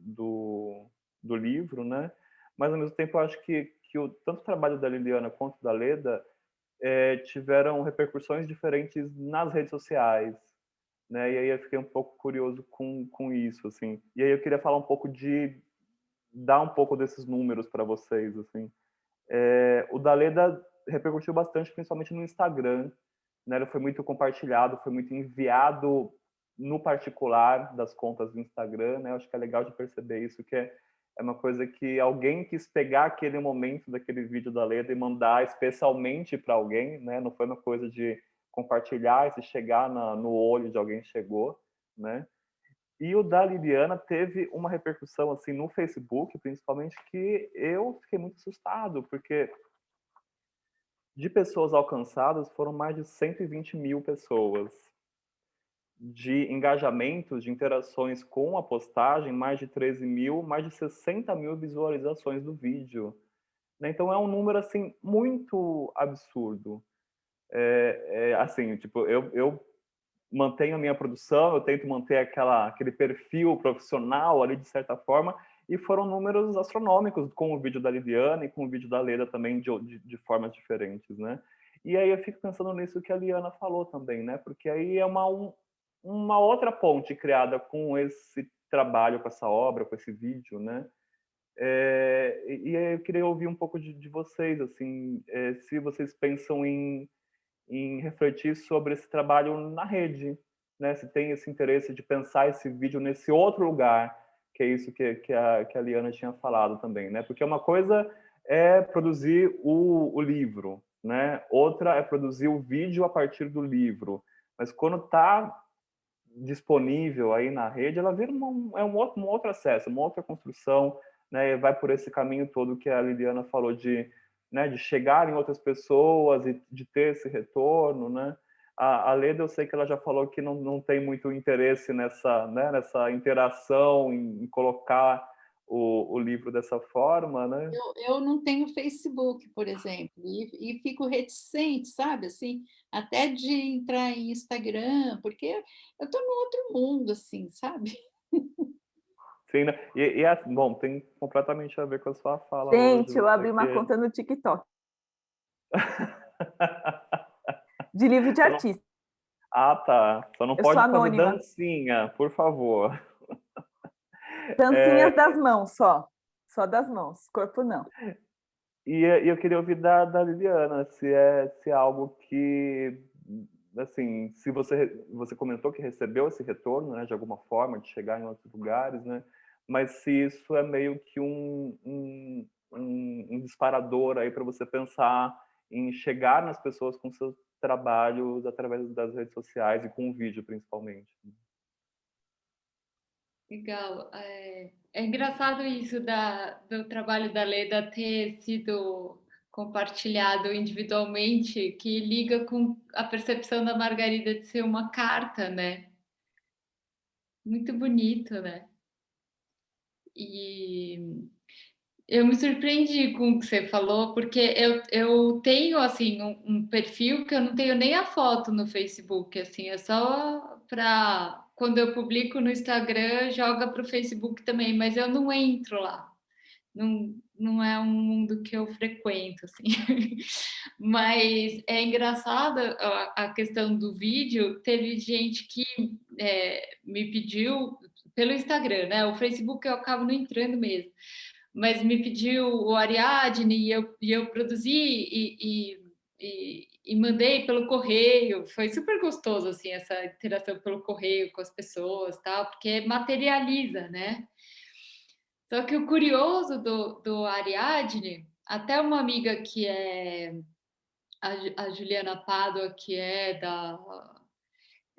livro, né, mas ao mesmo tempo eu acho que tanto o trabalho da Liliana quanto da Leda tiveram repercussões diferentes nas redes sociais, né? E aí eu fiquei um pouco curioso com isso, assim. E aí eu queria falar um pouco dar um pouco desses números para vocês, assim. O da Leda repercutiu bastante, principalmente no Instagram, né? Ele foi muito compartilhado, foi muito enviado no particular das contas do Instagram, né? Eu acho que é legal de perceber isso, que é uma coisa que alguém quis pegar aquele momento daquele vídeo da Leda e mandar especialmente para alguém, né? Não foi uma coisa de compartilhar e se chegar no olho de alguém chegou, né? E o da Liliana teve uma repercussão assim no Facebook, principalmente, que eu fiquei muito assustado, porque de pessoas alcançadas foram mais de 120 mil pessoas. De engajamentos, de interações com a postagem, mais de 13 mil, mais de 60 mil visualizações do vídeo. Então é um número assim muito absurdo. assim, tipo, eu mantenho a minha produção, eu tento manter aquele perfil profissional ali, de certa forma, e foram números astronômicos com o vídeo da Liliana e com o vídeo da Leda também, de formas diferentes, né? E aí eu fico pensando nisso que a Liana falou também, né? Porque aí é uma outra ponte criada com esse trabalho, com essa obra, com esse vídeo, né? E aí eu queria ouvir um pouco de vocês, assim, se vocês pensam em refletir sobre esse trabalho na rede, né? Se tem esse interesse de pensar esse vídeo nesse outro lugar, que é isso que a Liana tinha falado também, né? Porque uma coisa é produzir o livro, né? Outra é produzir o vídeo a partir do livro. Mas quando está disponível aí na rede, ela vira um outro acesso, uma outra construção, né? E vai por esse caminho todo que a Liliana falou né, de chegar em outras pessoas e de ter esse retorno, né? A Leda, eu sei que ela já falou que não tem muito interesse nessa, né, nessa interação, em colocar o livro dessa forma, né? Eu não tenho Facebook, por exemplo, e fico reticente, sabe, assim, até de entrar em Instagram, porque eu estou num outro mundo, assim, sabe? Sim, né? Bom, tem completamente a ver com a sua fala hoje, Gente, eu né? abri uma Que... conta no TikTok de livro de artista. Ah, tá. Só não Eu sou pode fazer anônima. dancinha, por favor. Dancinhas das mãos só. Só das mãos, corpo não. E eu queria ouvir da Liliana, se é algo que, assim, se você comentou que recebeu esse retorno, né, de alguma forma, de chegar em outros lugares, né, mas se isso é meio que um disparador aí para você pensar em chegar nas pessoas com seus trabalhos através das redes sociais e com o vídeo, principalmente. Legal. É engraçado isso do trabalho da Leda ter sido compartilhado individualmente, que liga com a percepção da Margarida de ser uma carta, né? Muito bonito, né? E eu me surpreendi com o que você falou, porque eu tenho, assim, um perfil que eu não tenho nem a foto no Facebook, assim, é só para... Quando eu publico no Instagram, joga para o Facebook também, mas eu não entro lá. Não é um mundo que eu frequento, assim. Mas é engraçado a questão do vídeo. Teve gente que me pediu pelo Instagram, né? O Facebook eu acabo não entrando mesmo, mas me pediu o Ariadne e eu produzi e mandei pelo correio. Foi super gostoso, assim, essa interação pelo correio com as pessoas, tal, porque materializa, né? Só que o curioso do Ariadne, até uma amiga que é a Juliana Pádua, que é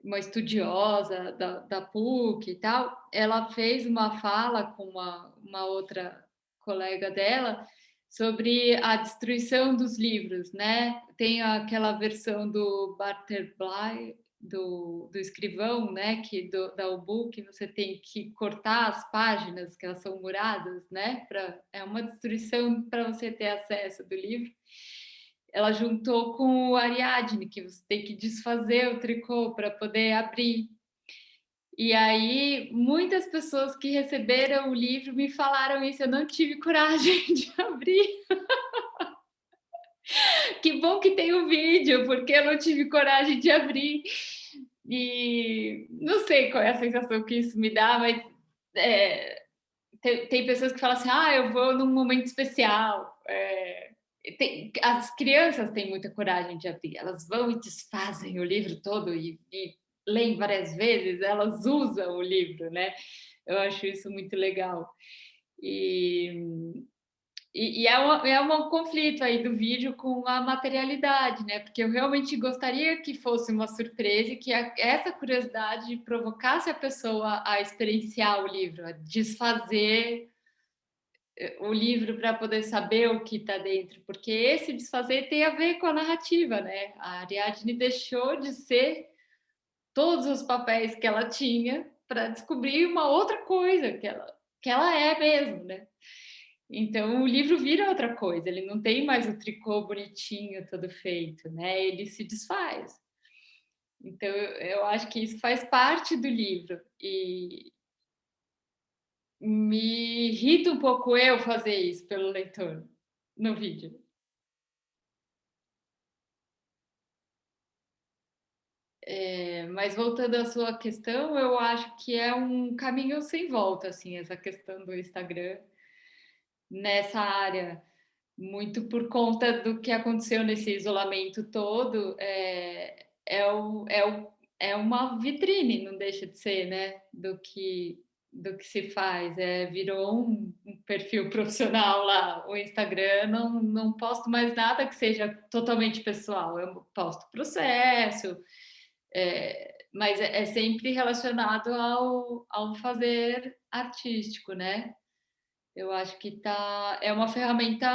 uma estudiosa da PUC e tal, ela fez uma fala com uma outra colega dela sobre a destruição dos livros, né? Tem aquela versão do Butterfly, do escrivão, né? Da U-Book, você tem que cortar as páginas que elas são muradas, né? É uma destruição para você ter acesso do livro. Ela juntou com o Ariadne, que você tem que desfazer o tricô para poder abrir. E aí, muitas pessoas que receberam o livro me falaram isso, eu não tive coragem de abrir. Que bom que tem o vídeo, porque eu não tive coragem de abrir. E não sei qual é a sensação que isso me dá, mas tem pessoas que falam assim, eu vou num momento especial. As crianças têm muita coragem de abrir, elas vão e desfazem o livro todo e leem várias vezes, elas usam o livro, né? Eu acho isso muito legal. E é um conflito aí do vídeo com a materialidade, né? Porque eu realmente gostaria que fosse uma surpresa e que essa curiosidade provocasse a pessoa a experienciar o livro, a desfazer o livro para poder saber o que está dentro, porque esse desfazer tem a ver com a narrativa, né? A Ariadne deixou de ser todos os papéis que ela tinha para descobrir uma outra coisa que ela é mesmo, né? Então, o livro vira outra coisa, ele não tem mais o tricô bonitinho, todo feito, né? Ele se desfaz. Então, eu acho que isso faz parte do livro. E me irrita um pouco eu fazer isso pelo leitor no vídeo. Mas voltando à sua questão, eu acho que é um caminho sem volta, assim, essa questão do Instagram nessa área, muito por conta do que aconteceu nesse isolamento todo, é uma vitrine, não deixa de ser, né, do que se faz, virou um perfil profissional lá, o Instagram, não posto mais nada que seja totalmente pessoal, eu posto processo, mas é sempre relacionado ao fazer artístico, né? Eu acho que é uma ferramenta,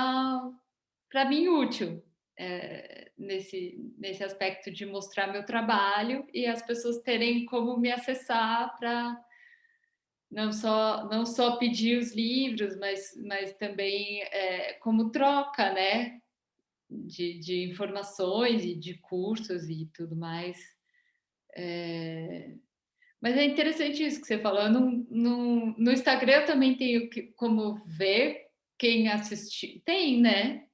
para mim, útil nesse aspecto de mostrar meu trabalho e as pessoas terem como me acessar para não só pedir os livros, mas também como troca, né? De informações e de cursos e tudo mais. Mas é interessante isso que você falou. No Instagram eu também tenho como ver quem assistiu. Tem, né?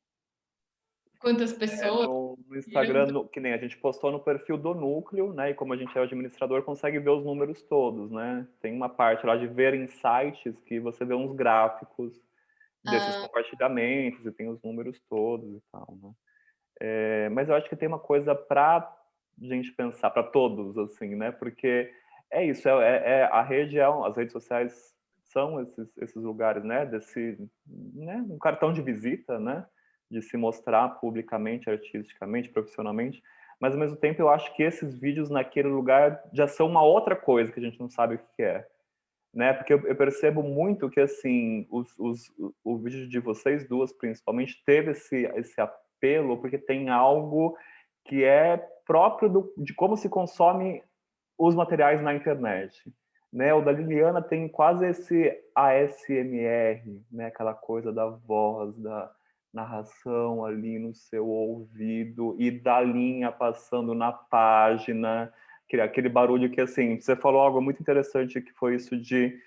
Quantas pessoas No viram. Instagram, que nem a gente postou no perfil do núcleo, né? E como a gente é o administrador, consegue ver os números todos, né? Tem uma parte lá de ver insights que você vê uns gráficos desses compartilhamentos e tem os números todos e tal, né? Mas eu acho que tem uma coisa para gente pensar, para todos, assim, né? Porque é isso, a rede as redes sociais são esses lugares, né? Né? Um cartão de visita, né? De se mostrar publicamente, artisticamente, profissionalmente. Mas ao mesmo tempo eu acho que esses vídeos naquele lugar já são uma outra coisa que a gente não sabe o que é, né? Porque eu percebo muito que assim o vídeo de vocês duas principalmente teve esse apelo porque tem algo que é próprio de como se consome os materiais na internet, né? O da Liliana tem quase esse ASMR, né? Aquela coisa da voz, da narração ali no seu ouvido e da linha passando na página, aquele barulho que, assim, você falou algo muito interessante que foi isso de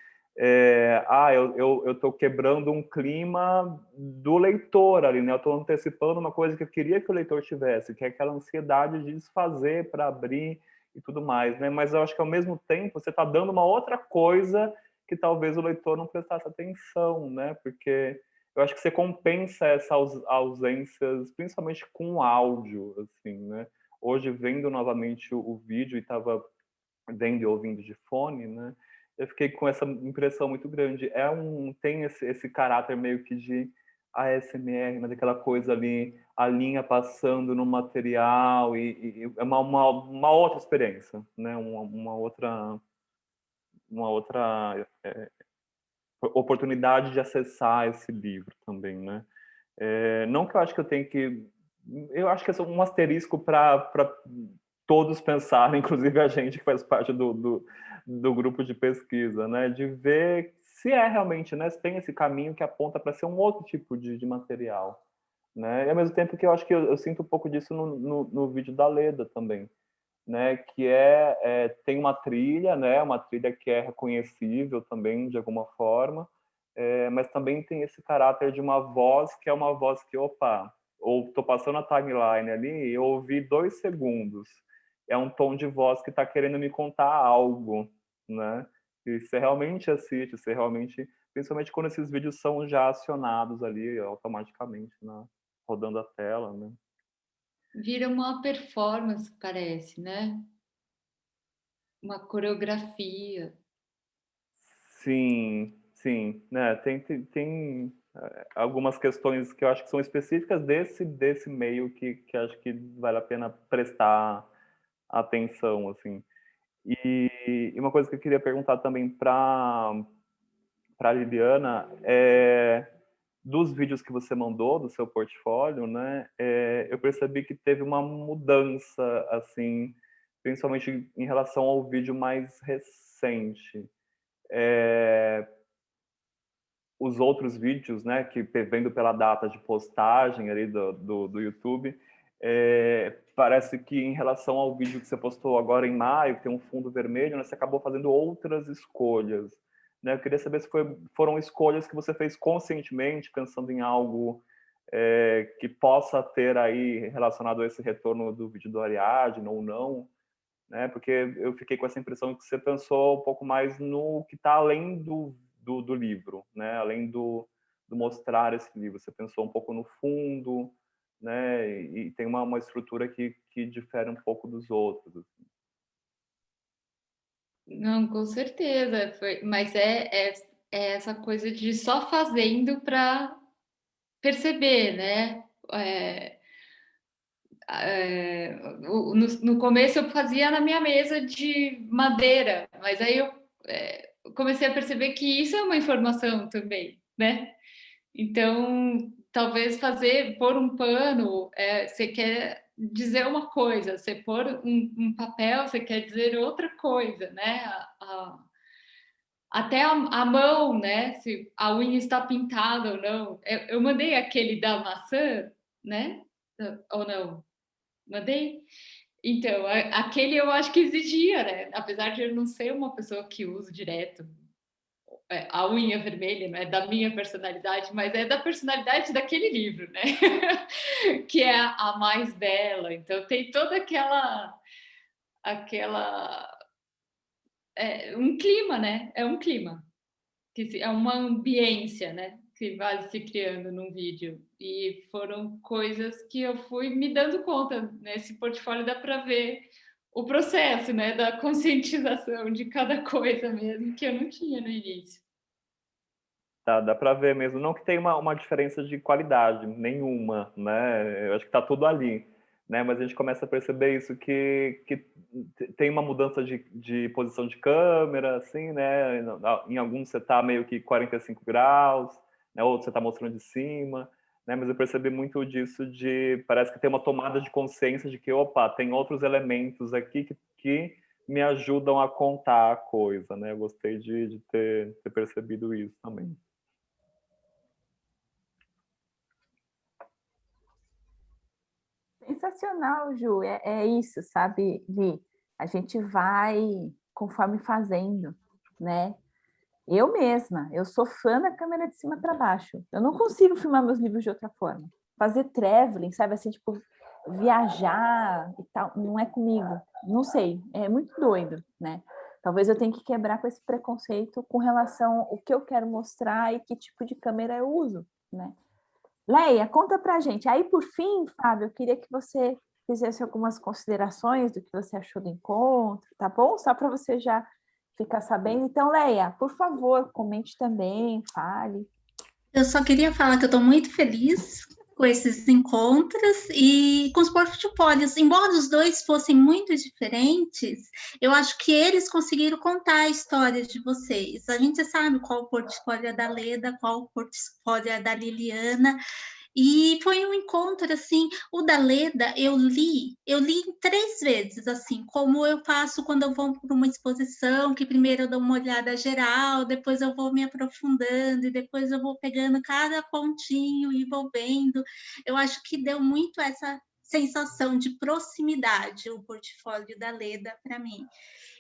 eu estou quebrando um clima do leitor ali, né? Eu estou antecipando uma coisa que eu queria que o leitor tivesse, que é aquela ansiedade de desfazer para abrir e tudo mais, né? Mas eu acho que ao mesmo tempo você está dando uma outra coisa que talvez o leitor não prestasse atenção, né? Porque eu acho que você compensa essas ausências, principalmente com áudio, assim, né? Hoje, vendo novamente o vídeo e estava vendo e ouvindo de fone, né? Eu fiquei com essa impressão muito grande. Tem esse caráter meio que de ASMR, mas aquela coisa ali, a linha passando no material e é uma outra experiência, né? Uma outra oportunidade de acessar esse livro também, né? Não que eu acho que eu tenho que... Eu acho que é um asterisco para todos pensarem, inclusive a gente que faz parte do grupo de pesquisa, né? De ver se é realmente, né? Se tem esse caminho que aponta para ser um outro tipo de material, né? E ao mesmo tempo que eu acho que eu sinto um pouco disso no vídeo da Leda também, né? Que tem uma trilha, né? Uma trilha que é reconhecível também de alguma forma, mas também tem esse caráter de uma voz que é uma voz que, opa, ou estou passando a timeline ali e eu ouvi 2 segundos. É um tom de voz que está querendo me contar algo, né? E você realmente assiste, você realmente... Principalmente quando esses vídeos são já acionados ali automaticamente, né? Rodando a tela, né? Vira uma performance, parece, né? Uma coreografia. Sim, sim, né? Tem algumas questões que eu acho que são específicas desse meio que acho que vale a pena prestar atenção, assim. E uma coisa que eu queria perguntar também para Liliana dos vídeos que você mandou do seu portfólio, né? Eu percebi que teve uma mudança, assim, principalmente em relação ao vídeo mais recente. os outros vídeos, né, que vendo pela data de postagem ali do YouTube, parece que em relação ao vídeo que você postou agora em maio, que tem um fundo vermelho, né, você acabou fazendo outras escolhas, né? Eu queria saber se foram escolhas que você fez conscientemente, pensando em algo que possa ter aí relacionado a esse retorno do vídeo do Ariadne ou não, né? Porque eu fiquei com essa impressão que você pensou um pouco mais no que está além do livro, né? Além do mostrar esse livro. Você pensou um pouco no fundo, né? E tem uma estrutura que difere um pouco dos outros. Assim. Não, com certeza. Mas é essa coisa de só fazendo para perceber, né? No começo eu fazia na minha mesa de madeira, mas aí eu comecei a perceber que isso é uma informação também, né? Então, talvez pôr um pano, você quer dizer uma coisa, você pôr um papel, você quer dizer outra coisa, né? Até a mão, né? Se a unha está pintada ou não. Eu mandei aquele da maçã, né? Ou não? Mandei? Então, aquele eu acho que exigia, né? Apesar de eu não ser uma pessoa que uso direto a unha vermelha, não é da minha personalidade, mas é da personalidade daquele livro, né? Que é a mais bela. Então, tem toda aquela um clima, né? É um clima, é uma ambiência, né? Que vai se criando num vídeo. E foram coisas que eu fui me dando conta. Nesse portfólio dá para ver o processo, né? Da conscientização de cada coisa mesmo, que eu não tinha no início. Dá para ver mesmo. Não que tenha uma diferença de qualidade, nenhuma, né? Eu acho que está tudo ali. Né? Mas a gente começa a perceber isso, que tem uma mudança de posição de câmera, assim, né? Em alguns você está meio que 45 graus, né? Outros você está mostrando de cima, né? Mas eu percebi muito disso parece que tem uma tomada de consciência de que, opa, tem outros elementos aqui que me ajudam a contar a coisa, né? Eu gostei de ter percebido isso também. Sensacional, Ju. É isso, sabe, Li? A gente vai conforme fazendo, né? Eu mesma, eu sou fã da câmera de cima para baixo. Eu não consigo filmar meus livros de outra forma. Fazer traveling, sabe, assim, tipo, viajar e tal, não é comigo. Não sei, é muito doido, né? Talvez eu tenha que quebrar com esse preconceito com relação ao que eu quero mostrar e que tipo de câmera eu uso, né? Leia, conta pra gente. Aí, por fim, Fábio, eu queria que você fizesse algumas considerações do que você achou do encontro, tá bom? Só para você já ficar sabendo. Então, Leia, por favor, comente também, fale. Eu só queria falar que eu estou muito feliz com esses encontros e com os portfólios. Embora os dois fossem muito diferentes, eu acho que eles conseguiram contar a história de vocês. A gente sabe qual portfólio é da Leda, qual portfólio é da Liliana, e foi um encontro, assim, o da Leda eu li 3 vezes, assim, como eu faço quando eu vou para uma exposição, que primeiro eu dou uma olhada geral, depois eu vou me aprofundando, e depois eu vou pegando cada pontinho e vou vendo. Eu acho que deu muito essa sensação de proximidade, o portfólio da Leda para mim.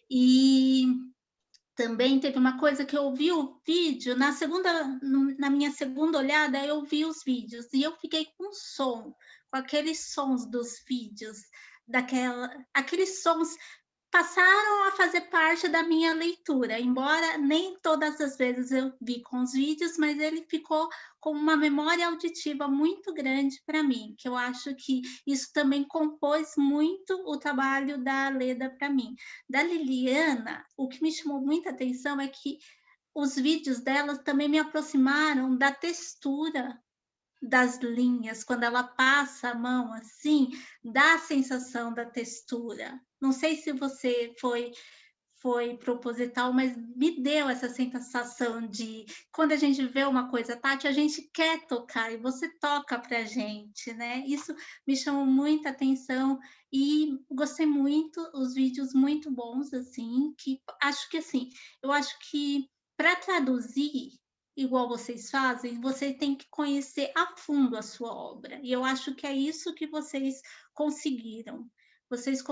E também teve uma coisa que eu vi o vídeo, na minha segunda olhada, eu vi os vídeos e eu fiquei com som, com aqueles sons dos vídeos, aqueles sons passaram a fazer parte da minha leitura, embora nem todas as vezes eu vi com os vídeos, mas ele ficou com uma memória auditiva muito grande para mim, que eu acho que isso também compôs muito o trabalho da Leda para mim. Da Liliana, o que me chamou muita atenção é que os vídeos dela também me aproximaram da textura das linhas, quando ela passa a mão assim, dá a sensação da textura. Não sei se você foi proposital, mas me deu essa sensação de quando a gente vê uma coisa tátil, a gente quer tocar e você toca para a gente, né? Isso me chamou muita atenção e gostei muito, os vídeos muito bons, assim, que acho que assim, eu acho que para traduzir igual vocês fazem, você tem que conhecer a fundo a sua obra. E eu acho que é isso que vocês conseguiram. Vocês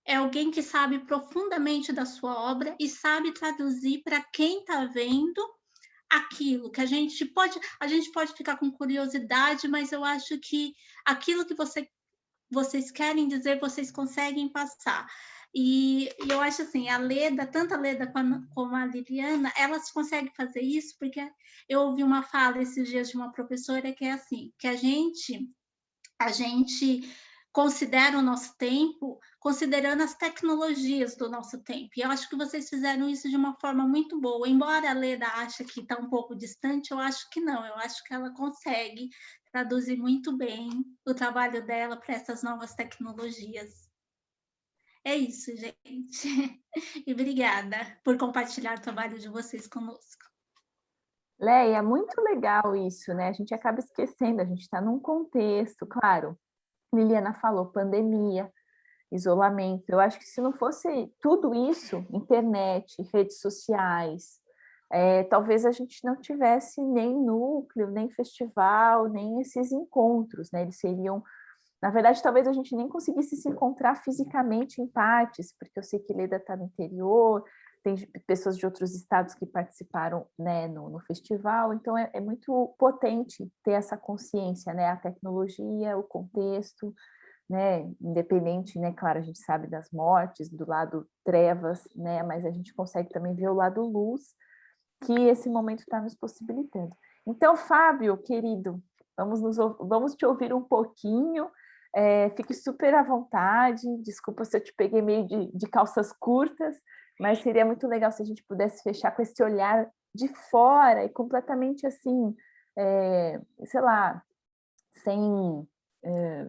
é alguém que sabe profundamente da sua obra e sabe traduzir para quem está vendo aquilo que a gente pode ficar com curiosidade, mas eu acho que aquilo que vocês querem dizer, vocês conseguem passar. E eu acho assim, tanto a Leda como a Liliana, elas conseguem fazer isso, porque eu ouvi uma fala esses dias de uma professora que é assim, que a gente considera o nosso tempo considerando as tecnologias do nosso tempo. E eu acho que vocês fizeram isso de uma forma muito boa. Embora a Leda ache que está um pouco distante, eu acho que não. Eu acho que ela consegue traduzir muito bem o trabalho dela para essas novas tecnologias. É isso, gente. E obrigada por compartilhar o trabalho de vocês conosco. Leia, muito legal isso, né? A gente acaba esquecendo, a gente está num contexto, claro. Liliana falou, pandemia, isolamento. Eu acho que se não fosse tudo isso, internet, redes sociais, talvez a gente não tivesse nem núcleo, nem festival, nem esses encontros, né? Eles seriam... Na verdade, talvez a gente nem conseguisse se encontrar fisicamente em partes, porque eu sei que Leda está no interior, tem pessoas de outros estados que participaram, né, no festival, então é muito potente ter essa consciência, né, a tecnologia, o contexto, né, independente, né, claro, a gente sabe das mortes, do lado trevas, né, mas a gente consegue também ver o lado luz que esse momento está nos possibilitando. Então, Fábio, querido, vamos te ouvir um pouquinho, fique super à vontade, desculpa se eu te peguei meio de calças curtas, mas seria muito legal se a gente pudesse fechar com esse olhar de fora e completamente assim, sei lá, sem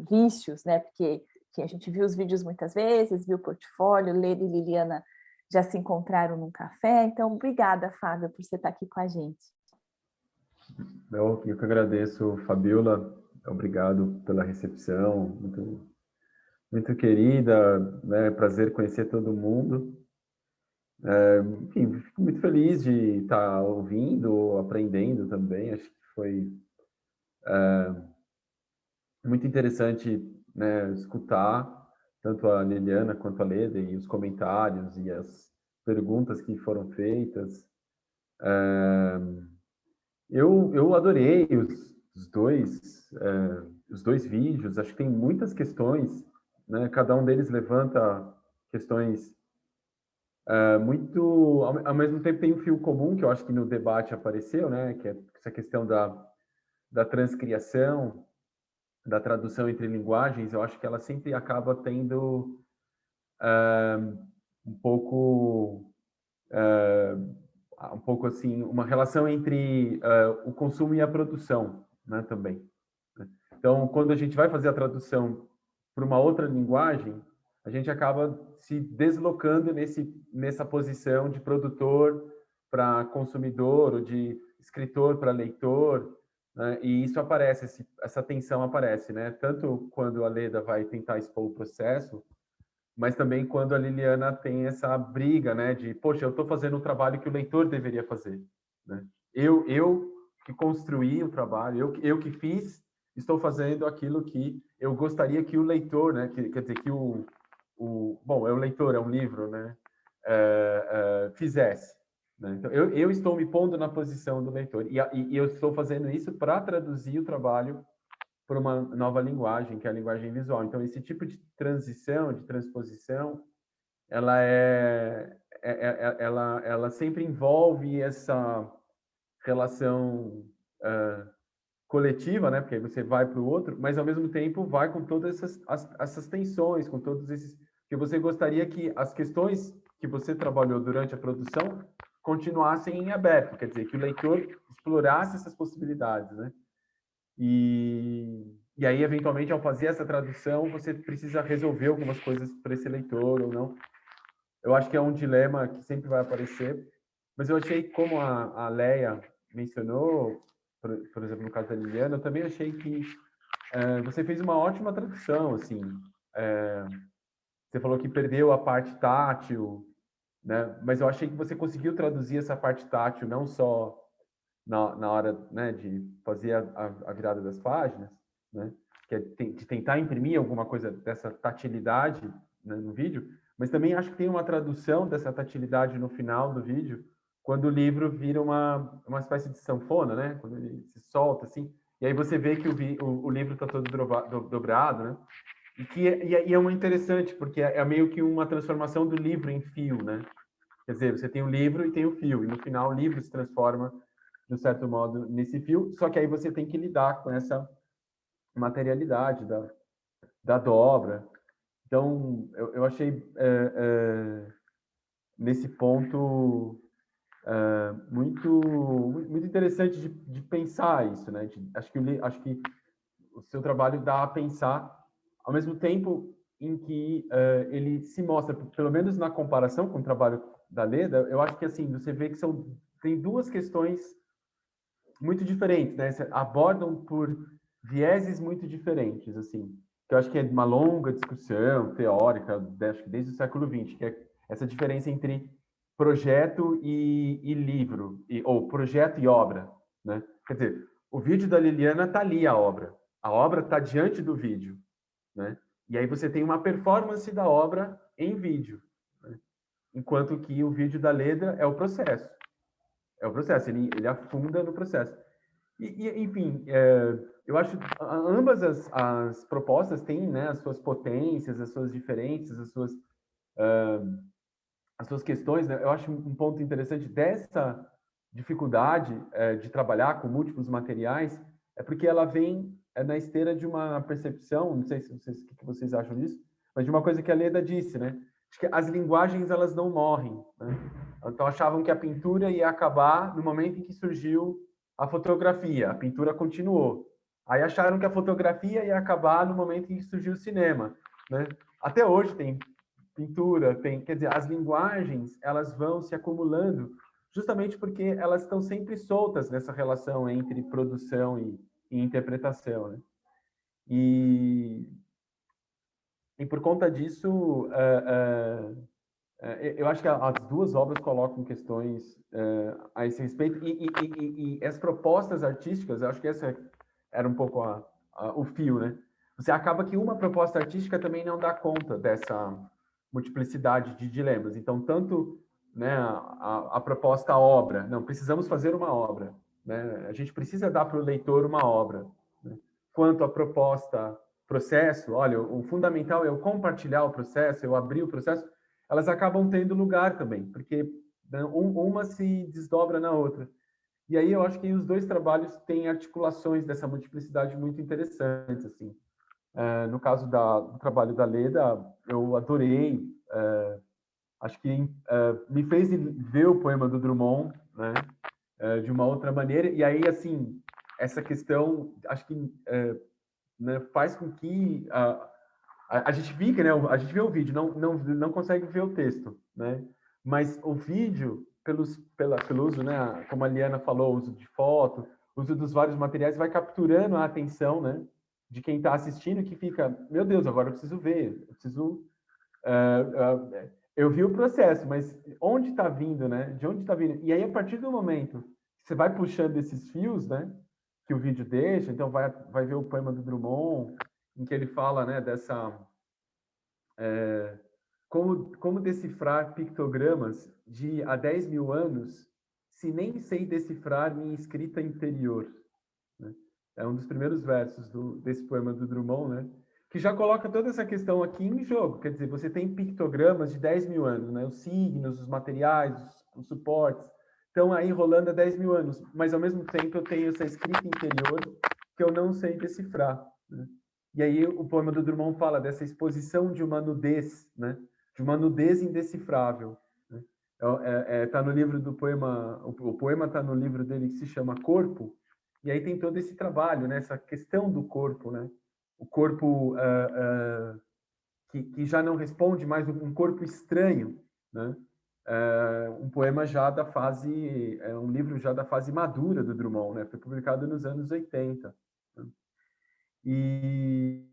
vícios, né? Porque a gente viu os vídeos muitas vezes, viu o portfólio, Leda e Liliana já se encontraram num café, então obrigada, Fábio, por você estar aqui com a gente. Eu que agradeço, Fabiola, obrigado pela recepção, muito, muito querida, né? Prazer conhecer todo mundo. Enfim, fico muito feliz de estar ouvindo, aprendendo também, acho que foi muito interessante, né, escutar tanto a Liliana quanto a Leda e os comentários e as perguntas que foram feitas. Eu adorei os dois vídeos, acho que tem muitas questões, né, cada um deles levanta questões muito... Ao mesmo tempo tem um fio comum, que eu acho que no debate apareceu, né, que é essa questão da transcriação, da tradução entre linguagens. Eu acho que ela sempre acaba tendo um pouco assim, uma relação entre o consumo e a produção, né, também. Então, quando a gente vai fazer a tradução para uma outra linguagem, a gente acaba se deslocando nessa posição de produtor para consumidor, ou de escritor para leitor, né? E isso aparece, essa tensão aparece, né? Tanto quando a Leda vai tentar expor o processo, mas também quando a Liliana tem essa briga, né? De, poxa, eu estou fazendo um trabalho que o leitor deveria fazer, né? Eu que construí o trabalho, eu que fiz, estou fazendo aquilo que eu gostaria que o leitor, né? Quer dizer, que bom, é o leitor, é um livro, né? Fizesse. Né? Então, eu estou me pondo na posição do leitor e eu estou fazendo isso para traduzir o trabalho para uma nova linguagem, que é a linguagem visual. Então, esse tipo de transição, de transposição, ela ela sempre envolve essa relação coletiva, né? Porque aí você vai para o outro, mas ao mesmo tempo vai com todas essas tensões, com todos esses que você gostaria que as questões que você trabalhou durante a produção continuassem em aberto, quer dizer, que o leitor explorasse essas possibilidades, né? E aí, eventualmente, ao fazer essa tradução, você precisa resolver algumas coisas para esse leitor ou não. Eu acho que é um dilema que sempre vai aparecer, mas eu achei, como a Leia mencionou, por exemplo, no caso da Liliana, eu também achei que você fez uma ótima tradução, assim. Você falou que perdeu a parte tátil, né? Mas eu achei que você conseguiu traduzir essa parte tátil, não só na hora, né, de fazer a virada das páginas, né? Que é de tentar imprimir alguma coisa dessa tatilidade, né, no vídeo, mas também acho que tem uma tradução dessa tatilidade no final do vídeo, quando o livro vira uma espécie de sanfona, né? Quando ele se solta, assim, e aí você vê que o livro está todo dobrado, né? E é muito interessante, porque é meio que uma transformação do livro em fio, né? Quer dizer, você tem o livro e tem o fio, e no final o livro se transforma, de um certo modo, nesse fio, só que aí você tem que lidar com essa materialidade da dobra. Então, eu achei nesse ponto muito interessante de pensar isso, né? Acho que o seu trabalho dá a pensar, ao mesmo tempo em que ele se mostra, pelo menos na comparação com o trabalho da Leda, eu acho que assim você vê que tem duas questões muito diferentes, né? Abordam por vieses muito diferentes, assim. Que eu acho que é uma longa discussão teórica, acho que desde o século XX, que é essa diferença entre projeto e livro, ou projeto e obra, né? Quer dizer, o vídeo da Liliana tá ali, a obra está diante do vídeo, né? E aí você tem uma performance da obra em vídeo, né? Enquanto que o vídeo da Leda é o processo. É o processo, ele afunda no processo. Enfim, eu acho que ambas as propostas têm, né, as suas potências, as suas diferenças, as suas questões, né? Eu acho um ponto interessante dessa dificuldade de trabalhar com múltiplos materiais é porque ela vem na esteira de uma percepção, não sei se vocês, o que vocês acham disso, mas de uma coisa que a Leda disse, né? Acho que as linguagens, elas não morrem, né? Então achavam que a pintura ia acabar no momento em que surgiu a fotografia, a pintura continuou. Aí acharam que a fotografia ia acabar no momento em que surgiu o cinema, né? Até hoje tem pintura, quer dizer, as linguagens, elas vão se acumulando justamente porque elas estão sempre soltas nessa relação entre produção e interpretação, né? E por conta disso, eu acho que as duas obras colocam questões a esse respeito e as propostas artísticas, eu acho que essa era um pouco o fio, né? Você acaba que uma proposta artística também não dá conta dessa multiplicidade de dilemas. Então, tanto, né, a proposta obra, não, precisamos fazer uma obra, né? A gente precisa dar para o leitor uma obra, né? Quanto a proposta processo, olha, o fundamental é eu compartilhar o processo, eu abrir o processo, elas acabam tendo lugar também, porque, né, uma se desdobra na outra. E aí eu acho que os dois trabalhos têm articulações dessa multiplicidade muito interessantes, assim. No caso do trabalho da Leda, eu adorei, acho que me fez ver o poema do Drummond, né, de uma outra maneira, e aí, assim, essa questão, acho que né, faz com que a gente fica, né, a gente vê o vídeo, não consegue ver o texto, né, mas o vídeo, pelo uso, né, como a Liana falou, o uso de foto, o uso dos vários materiais, vai capturando a atenção, né, de quem está assistindo, que fica, meu Deus, agora eu preciso ver, eu preciso... eu vi o processo, mas onde está vindo, né? De onde está vindo? E aí, a partir do momento que você vai puxando esses fios, né, que o vídeo deixa, então vai ver o poema do Drummond, em que ele fala, né, dessa... como decifrar pictogramas de há 10 mil anos se nem sei decifrar minha escrita interior, né? É um dos primeiros versos desse poema do Drummond, né? Que já coloca toda essa questão aqui em jogo. Quer dizer, você tem pictogramas de 10 mil anos, né? Os signos, os materiais, os suportes, estão aí rolando há 10 mil anos, mas ao mesmo tempo eu tenho essa escrita interior que eu não sei decifrar, né? E aí o poema do Drummond fala dessa exposição de uma nudez, né? De uma nudez indecifrável, né? Tá no livro do poema, o poema está no livro dele que se chama Corpo, e aí tem todo esse trabalho, né? Essa questão do corpo, né? O corpo que já não responde mais, um corpo estranho, né? Um poema já da fase, um livro já da fase madura do Drummond, né? Foi publicado nos anos 80. Né? E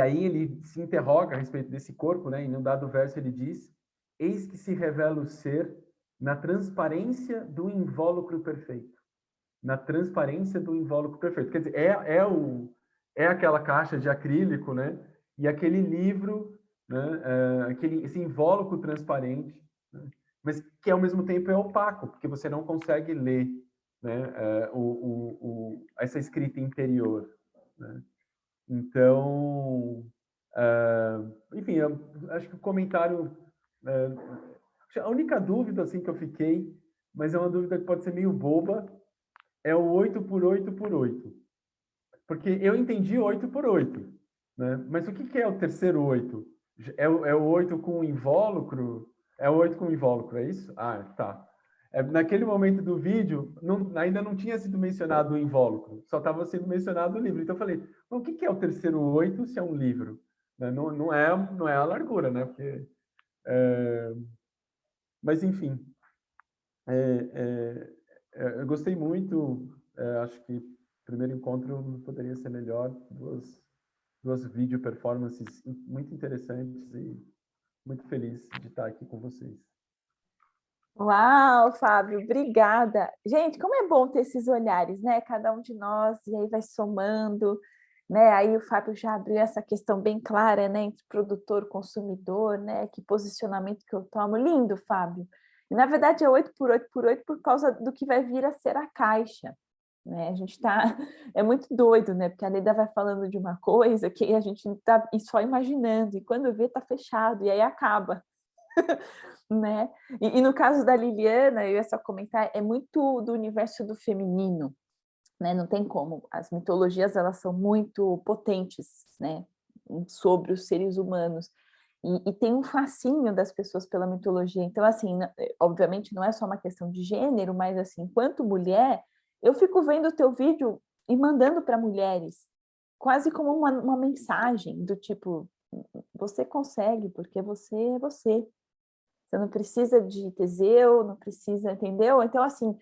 aí ele se interroga a respeito desse corpo, né? Em um dado verso ele diz: eis que se revela o ser na transparência do invólucro perfeito. Na transparência do invólucro perfeito. Quer dizer, é aquela caixa de acrílico, né? E aquele livro, né? Esse invólucro transparente, né? Mas que ao mesmo tempo é opaco, porque você não consegue ler, né? Essa escrita interior, né? Então, enfim, eu acho que o comentário... a única dúvida assim, que eu fiquei, mas é uma dúvida que pode ser meio boba, é o 8x8x8. Porque eu entendi 8x8, né? Mas o que é o terceiro 8? É o 8 com invólucro? É o 8 com invólucro, é isso? Ah, tá. Naquele momento do vídeo, ainda não tinha sido mencionado o invólucro, só estava sendo mencionado o livro. Então eu falei, o que é o terceiro 8 se é um livro? Não é a largura, né? Porque, mas, enfim, eu gostei muito. Acho que o primeiro encontro não poderia ser melhor. Duas vídeo performances muito interessantes e muito feliz de estar aqui com vocês. Uau, Fábio, obrigada. Gente, como é bom ter esses olhares, né? Cada um de nós, e aí vai somando, né? Aí o Fábio já abriu essa questão bem clara, né? Entre produtor e consumidor, né? Que posicionamento que eu tomo. Lindo, Fábio. E, na verdade, é 8x8x8 por causa do que vai vir a ser a caixa, né? A gente tá... É muito doido, né? Porque a Leda vai falando de uma coisa que a gente está só imaginando, e quando vê, tá fechado, e aí acaba. Né? E no caso da Liliana, eu ia só comentar, é muito do universo do feminino, né? Não tem como, as mitologias elas são muito potentes, né? Sobre os seres humanos, e tem um fascínio das pessoas pela mitologia. Então, assim, obviamente não é só uma questão de gênero, mas assim, enquanto mulher, eu fico vendo o teu vídeo e mandando para mulheres, quase como uma mensagem do tipo, você consegue, porque você é você. Você não precisa de Teseu, não precisa, entendeu? Então, assim,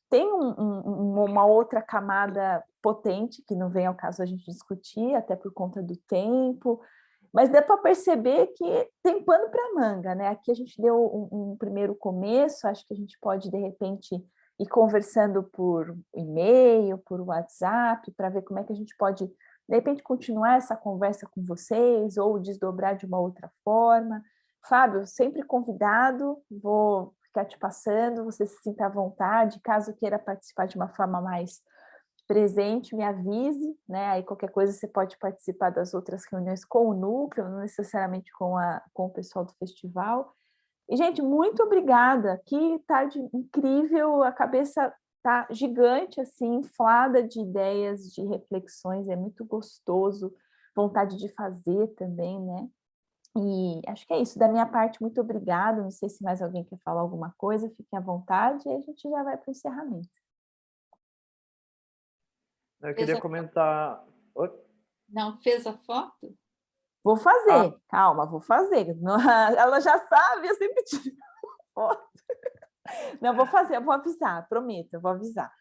tem uma outra camada potente, que não vem ao caso a gente discutir, até por conta do tempo, mas dá para perceber que tem pano para manga, né? Aqui a gente deu um primeiro começo, acho que a gente pode, de repente, ir conversando por e-mail, por WhatsApp, para ver como é que a gente pode, de repente, continuar essa conversa com vocês, ou desdobrar de uma outra forma. Fábio, sempre convidado, vou ficar te passando, você se sinta à vontade, caso queira participar de uma forma mais presente, me avise, né? Aí qualquer coisa você pode participar das outras reuniões com o núcleo, não necessariamente com o pessoal do festival. E, gente, muito obrigada, que tarde incrível, a cabeça tá gigante, assim, inflada de ideias, de reflexões, é muito gostoso, vontade de fazer também, né? E acho que é isso. Da minha parte, muito obrigada. Não sei se mais alguém quer falar alguma coisa, fiquem à vontade, e a gente já vai para o encerramento. Eu queria comentar... Oi? Não, fez a foto? Vou fazer, calma, vou fazer. Ela já sabe, eu sempre tiro foto. Não, vou fazer, eu vou avisar, prometo, eu vou avisar.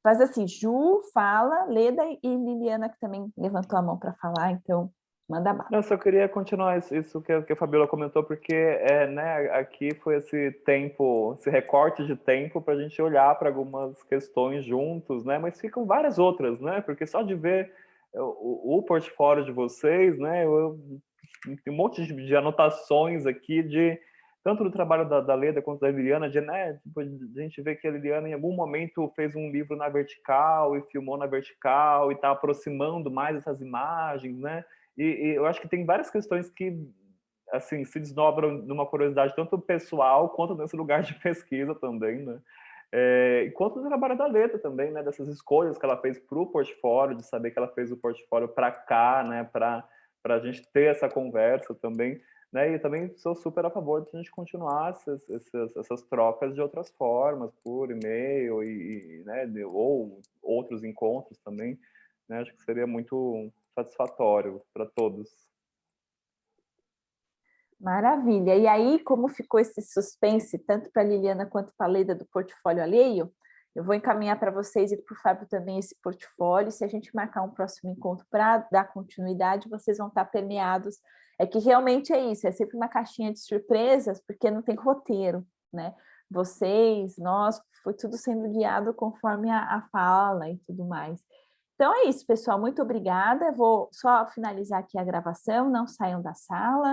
Faz assim, Ju, fala, Leda e Liliana, que também levantou a mão para falar, então... Manda bala. Eu só queria continuar isso que a Fabiola comentou, porque né, aqui foi esse tempo, esse recorte de tempo para a gente olhar para algumas questões juntos, né? Mas ficam várias outras, né? Porque só de ver o portfólio de vocês, né? Tem um monte de anotações aqui tanto do trabalho da Leda quanto da Liliana, né? Tipo, a gente vê que a Liliana em algum momento fez um livro na vertical e filmou na vertical e está aproximando mais essas imagens, né? E eu acho que tem várias questões que assim se desdobram numa curiosidade tanto pessoal quanto nesse lugar de pesquisa também, né? E quanto no trabalho da Leda também, né? Dessas escolhas que ela fez para o portfólio, de saber que ela fez o portfólio para cá, né? Para a gente ter essa conversa também, né? E também sou super a favor de a gente continuar essas trocas de outras formas, por e-mail né? Ou outros encontros também, né? Acho que seria muito satisfatório para todos. Maravilha. E aí, como ficou esse suspense, tanto para a Liliana quanto para a Leda do portfólio alheio, eu vou encaminhar para vocês e para o Fábio também esse portfólio. Se a gente marcar um próximo encontro para dar continuidade, vocês vão estar permeados É que realmente é isso, é sempre uma caixinha de surpresas, porque não tem roteiro, né? Vocês, nós, foi tudo sendo guiado conforme a fala e tudo mais. Então é isso, pessoal, muito obrigada. Vou só finalizar aqui a gravação, não saiam da sala.